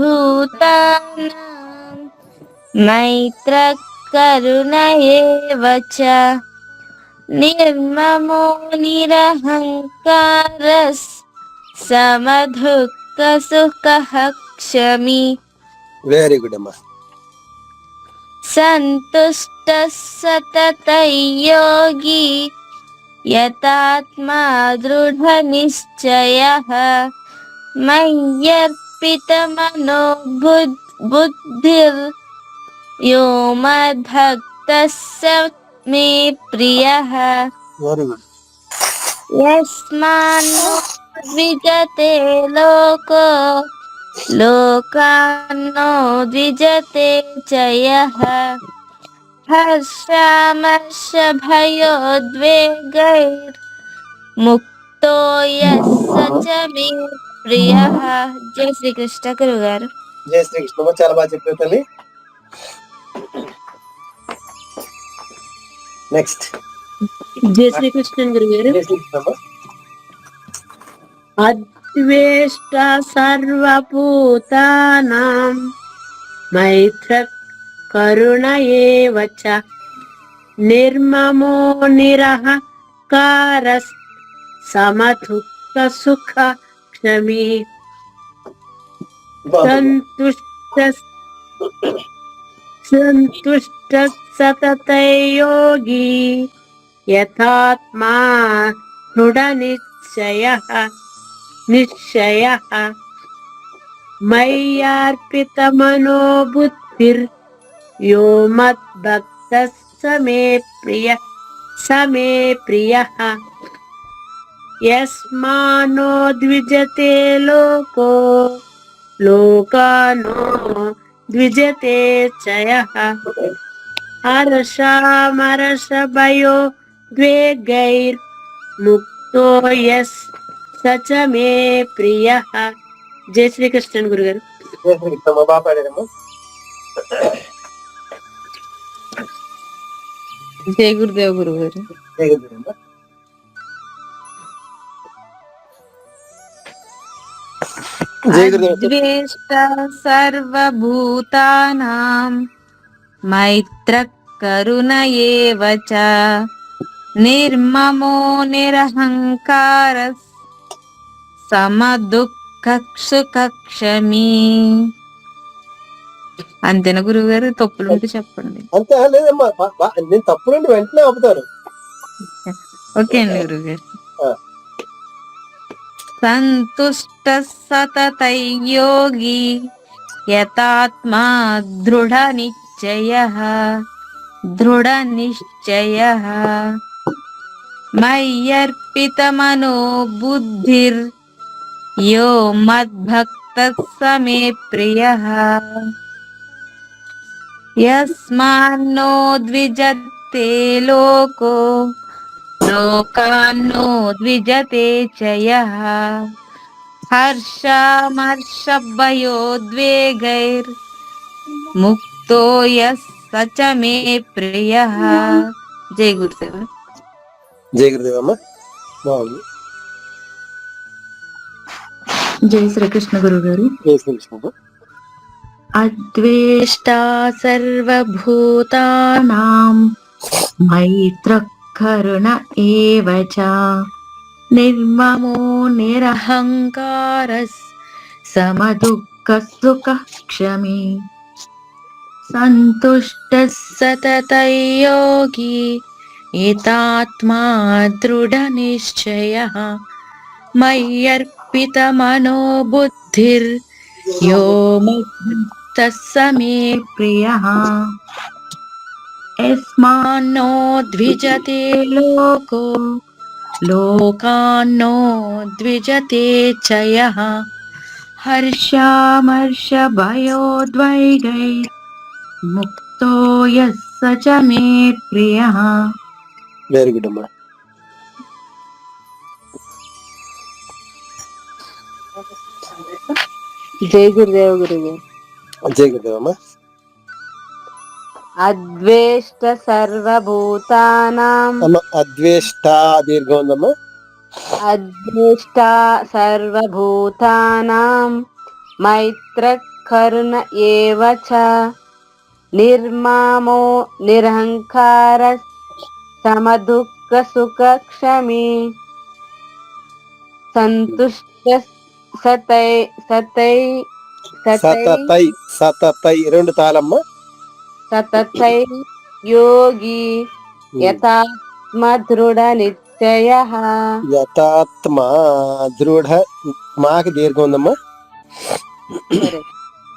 మైత్ర కరుణ ఏవ చ నిర్మమో నిరహంకారస్ సమదుఃఖ సుఖః క్షమి. వెరీ గుడ్ అమ్మా. సంతుష్ట సతతం యోగి యతాత్మా దృఢ నిశ్చయః మయ్యర్పిత మనో బుద్ధిర్ యో మద్భక్తః స మే ప్రియః. Very good. యస్మాన్నో ద్విజతే లోకో లోకాన్నో ద్విజతే చ యః హర్షామర్షభయోద్వేగైర్ ముక్తో యస్స చ మే ప్రియః. జై శ్రీకృష్ణ గురువు గారు. జై శ్రీకృష్ణ అమ్మా, చాలా బాగా చెప్పారు తల్లి. నెక్స్ట్. జై శ్రీకృష్ణ గురుగారు. జై శ్రీకృష్ణ అమ్మా. అద్వేష్ట సర్వభూతానాం మైత్ర కరుణ ఏవ చ నిర్మమో నిరహంకార సమదుఃఖ సుఖ క్షమి. సంతుష్ట సతతం యోగి యథాత్మా దృఢ నిశ్చయః మయ్యార్పిత మనో బుద్ధిర్ యో మద్భక్తః స మే ప్రియః. యస్మానో ద్విజతే లోకో లోకానో ద్విజతే చ యః హర్షామర్షభయో ద్వేగైర్ ముక్తో యస్ స చ మే ప్రియః. జై శ్రీకృష్ణ గురుగారు. జై శ్రీకృష్ణ అమ్మా, బాగా పాడారమ్మా. జై గురుదేవ్ గురువు గారు. జై గురుదేవ్ అమ్మా. జై గురుదేవ్. అద్వేష్ట సర్వభూతానాం మైత్ర కరుణ ఏవ చ నిర్మమో నిరహంకార సమదుఃఖ సుఖ క్షమి. అంతేనా గురువు గారు? తప్పులుంటే చెప్పండి. అంతే లేదమ్మా, నేను తప్పులండి వెంటనే ఆపుతాను. ఓకే అండి గురువు గారు. ఆ. సంతుష్ట సతతం యోగి యతాత్మా దృఢ నిశ్చయః మయ్యర్పిత మనో బుద్ధిర్ యో మద్భక్తః స మే ప్రియః. యస్మాన్నో ద్విజతే లోకో లోకాన్నో ద్విజతే చ యః హర్షామర్షభయోద్వేగైర్ ముక్తో యస్ సచ మే ప్రియః. జై గురుదేవ. జయ గురుదేవమ్మ. బాగుంది. జై శ్రీకృష్ణ గురువు గారు. జయ శ్రీకృష్ణ. అద్వేష్టా సర్వభూతానాం మైత్రః కరుణ ఏవ చ నిర్మమో నిరహంకారస్ సమదుఃఖః సుఖః క్షమే సంతుష్టः సతతం యోగి ఏతాత్మా దృఢనిశ్చయః మయ్యర్పితమనో బుద్ధిర్ యో మద్భక్తః స మే ప్రియః యస్మాన్నో ద్విజతే లోకో లోకాన్నో ద్విజతే చ యః హర్షామర్షభయోద్వేగైర్ ముక్తో యస్స చ మే ప్రియః. వెరీ గుడ్ అమ్మా. జై గురుదేవ గురువు. జయ గురుదేవమ్మ. అద్వేష్ట సర్వభూతానాం అమ్మ అద్వేష్ట దీర్ఘం ఉందమ్మా. అద్వేష్ట సర్వభూతానాం మైత్ర కరుణ ఏవ చ నిర్మమో నిరహంకార సమదుఃఖ సుఖ క్షమే సంతుష్ట సతై సతై సతతై సతతై రెండు తాళమ్మ. సతతై యోగి యథాత్మ దృఢ నిశ్చయః. యథాత్మ దృఢ మాకి దీర్ఘం ఉందమ్మా.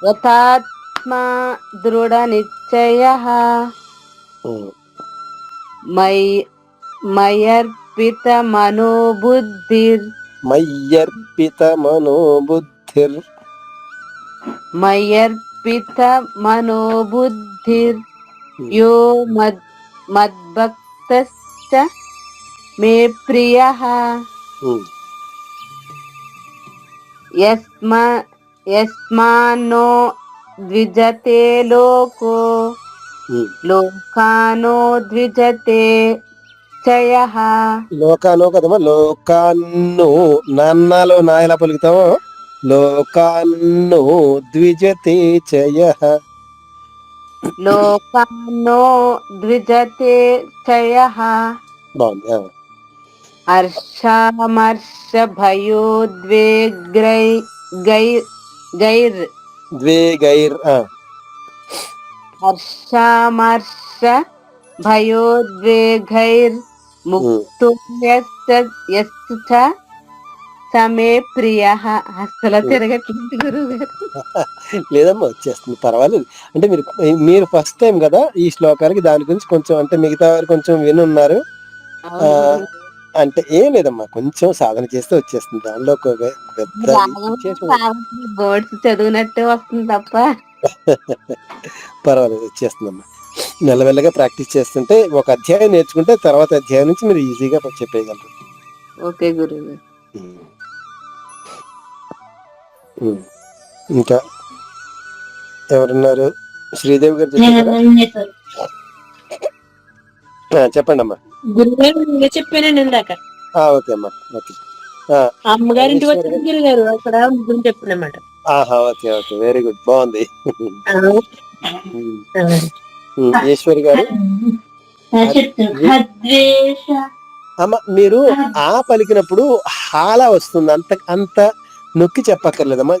యథాత్మ దృఢ నిశ్చయః మయర్పిత మనోబుద్ధిర్ మయ్యర్పిత మనోబుద్ధిర్ మయర్పిత మనోబుద్ధిర్ యో మద్భక్తశ్చ మే ప్రియః యస్మాన్నో ద్విజతే లోకో లోకానో ద్విజతే చ యః. లోకానో కదమ్మా. లోకాన్నో నాన్నలో నా ఎలా పలుకుతామో లోకాన్నో ద్విజతే చ యః. లోకాన్నో ద్విజతే చ యః. బాగుంది. హర్షామర్ష భయోద్వేగై గైర్ ద్వే గైర్ హర్షామర్ష భయోద్వేగైర్ ముక్తో యస్స సమే ప్రియః. అసలు తిరగట్లేదు గురువు గారు. లేదమ్మా వచ్చేస్తుంది, పర్వాలేదు. అంటే మీరు ఫస్ట్ టైం కదా ఈ శ్లోకానికి, దాని గురించి కొంచెం అంటే మిగతా వారు కొంచెం వినున్నారు. అంటే ఏం లేదమ్మా, కొంచెం సాధన చేస్తే వచ్చేస్తుంది. దానిలో ఒక పెద్ద బోర్డ్స్ చదివినట్టే వస్తుంది తప్ప పర్వాలేదు, వచ్చేస్తుందమ్మా. మెల్లమెల్లగా ప్రాక్టీస్ చేస్తుంటే ఒక అధ్యాయం నేర్చుకుంటే తర్వాత అధ్యాయం నుంచి మీరు ఈజీగా చెప్పేయగలరు. ఓకే గురువు. ఇంకా ఎవరున్నారు? శ్రీదేవి గారు చెప్పండి అమ్మా. గురుగారు నేనే చెప్పానండి ఇందాక. ఓకే అమ్మా. ఓకే. అమ్మగారింటికి వచ్చిన గురుగారు అక్కడ ముగ్గురు చెప్పినమాట. ఓకే ఓకే, వెరీ గుడ్, బాగుంది. ఈశ్వరి గారు అమ్మ, మీరు ఆ పలికినప్పుడు హాలా వస్తుంది, అంత నొక్కి చెప్పక్కర్లేదమ్మా.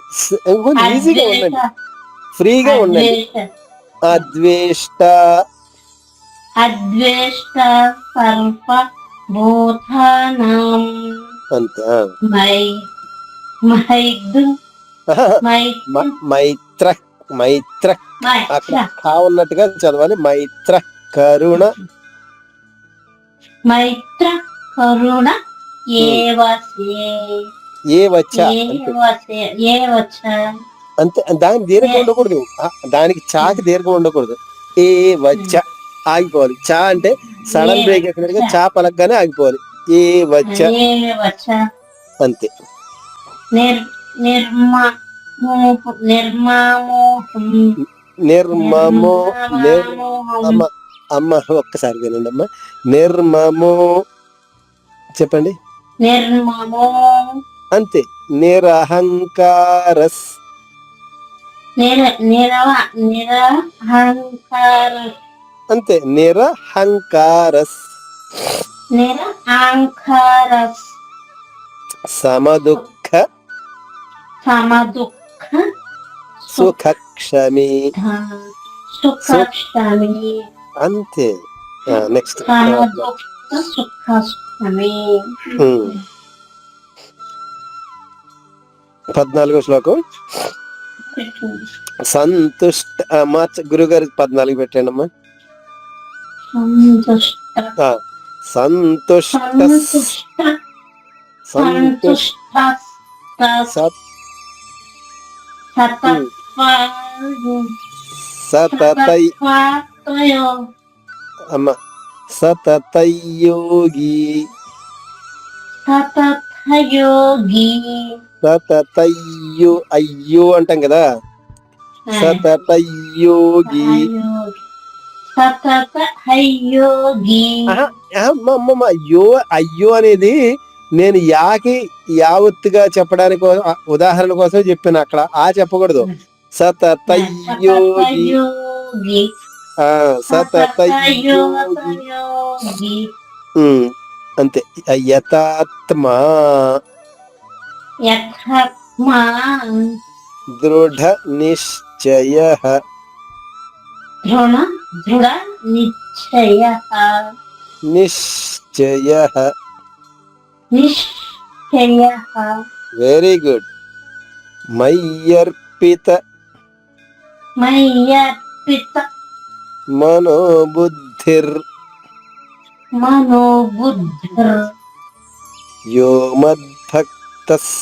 కొంచెం ఈజీగా ఉండండి, ఫ్రీగా ఉండండి. అద్వేష్ట అద్వేష్ట సర్వ భూతానాం అంతే. మైత్ర మైత్ర అక్కడ ఉన్నట్టుగా చదవాలి. మైత్ర కరుణ మైత్ర కరుణ ఏ వచ్చా అంతే. దానికి దీర్ఘం ఉండకూడదు, దానికి చాకి దీర్ఘం ఉండకూడదు. ఏ వచ్చా ఆగిపోవాలి. చా అంటే సడన్ బ్రేక్ ఎక్కడ చా పలకగానే ఆగిపోవాలి. ఏ వచ్చా అంతే. నిర్మమో అమ్మ అమ్మ ఒక్కసారి వినండి అమ్మ. నిర్మమో చెప్పండి. నిర్మమో అంతే. నిరహంకారస్. నిరహంకారస్. అంతే. నిరహంకారస్. నిరహంకారస్. సమదుఃఖ సమదుఃఖ సుఖక్షమి. సుఖక్షమి. అంతే. నెక్స్ట్ సమదుఃఖ సుఖక్షమి. 14వ శ్లోకం. సంతుష్ట గురుగారు 14 పెట్టండి అమ్మా. అమ్మ సతతయోగి. సతతయ్యో అయ్యో అంటాం కదా. సతతయోగి. అయ్యో అయ్యో అనేది నేను యాకి యావత్తుగా చెప్పడానికి ఉదాహరణ కోసం చెప్పాను. అక్కడ చెప్పకూడదు. సతతయోగి. సతతయోగి. అంతే. యథాత్మా దృఢ నిశ్చయ. నిశ్చయ. Very good. మయ్యర్పిత మనోబుద్ధిర్ యో మద్భక్తస్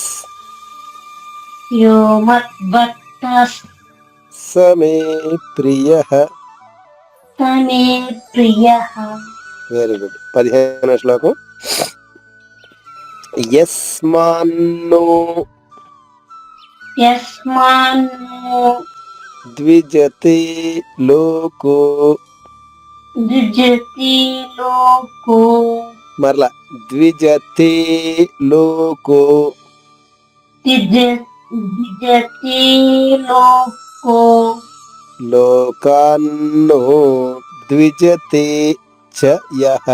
సమే ప్రియః. Very good. 15వ శ్లోకం. యస్మాన్నో ద్విజతే లోకో. మరలా ద్విజతే లోకో. లోకాన్నో ద్విజతే చ యః.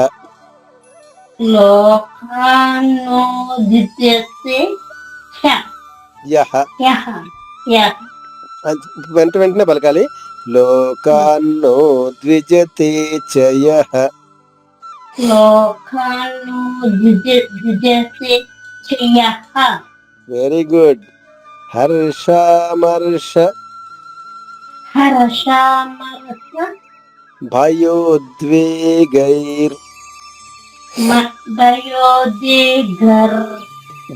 వెంట వెంటనే పలకాలి. లోకాన్నో ద్విజతే చ యః. Very good. హర్షామర్ష భయోద్వేగైర్.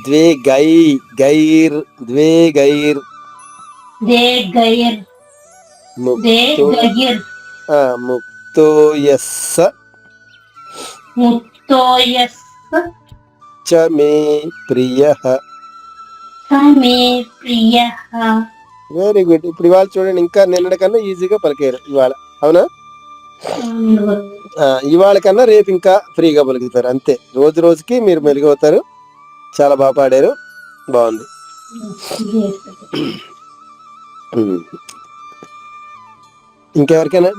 ద్వేగైర్. ముక్తో యస్స చ మే ప్రియః. Very good. ఇప్పుడు ఇవాళ చూడండి, ఇంకా నిన్నటి కన్నా ఈజీగా పలికారు ఇవాళ. అవునా? ఇవాళ కన్నా రేపు ఇంకా ఫ్రీగా పలుకుతారు. అంతే. రోజు రోజుకి మీరు మెరుగవుతారు. చాలా బాగా పాడారు. బాగుంది. ఇంకెవరికైనా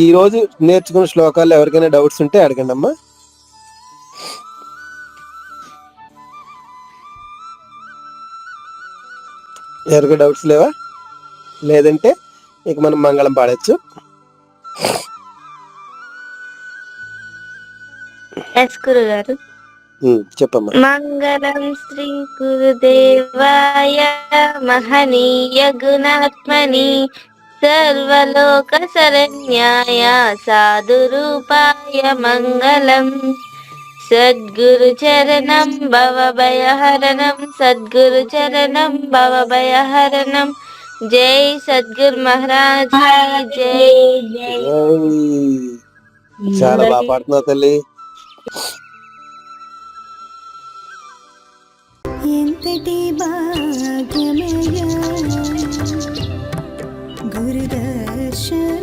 ఈ రోజు నేర్చుకున్న శ్లోకాల్లో ఎవరికైనా డౌట్స్ ఉంటే అడగండి అమ్మా. ఎవరికి డౌట్స్ లేవా? లేదంటే ఇక మనం మంగళం పాడచ్చు. గురుగారు చెప్పమ్మా. మంగళం శ్రీ గురుదేవాయ మహనీయ గుణాత్మని సర్వలోక శరణ్యాయ సాధురూపాయ మంగళం. సద్గురు చరణం భవభయహరణం. సద్గురు చరణం భవభయహరణం. జై సద్గురు మహారాజ్. జై జై. చాలా బాగా పాడుతున్నావు తల్లి. ఎంతటి భాగ్యమయ గురుదర్శనమిది. 是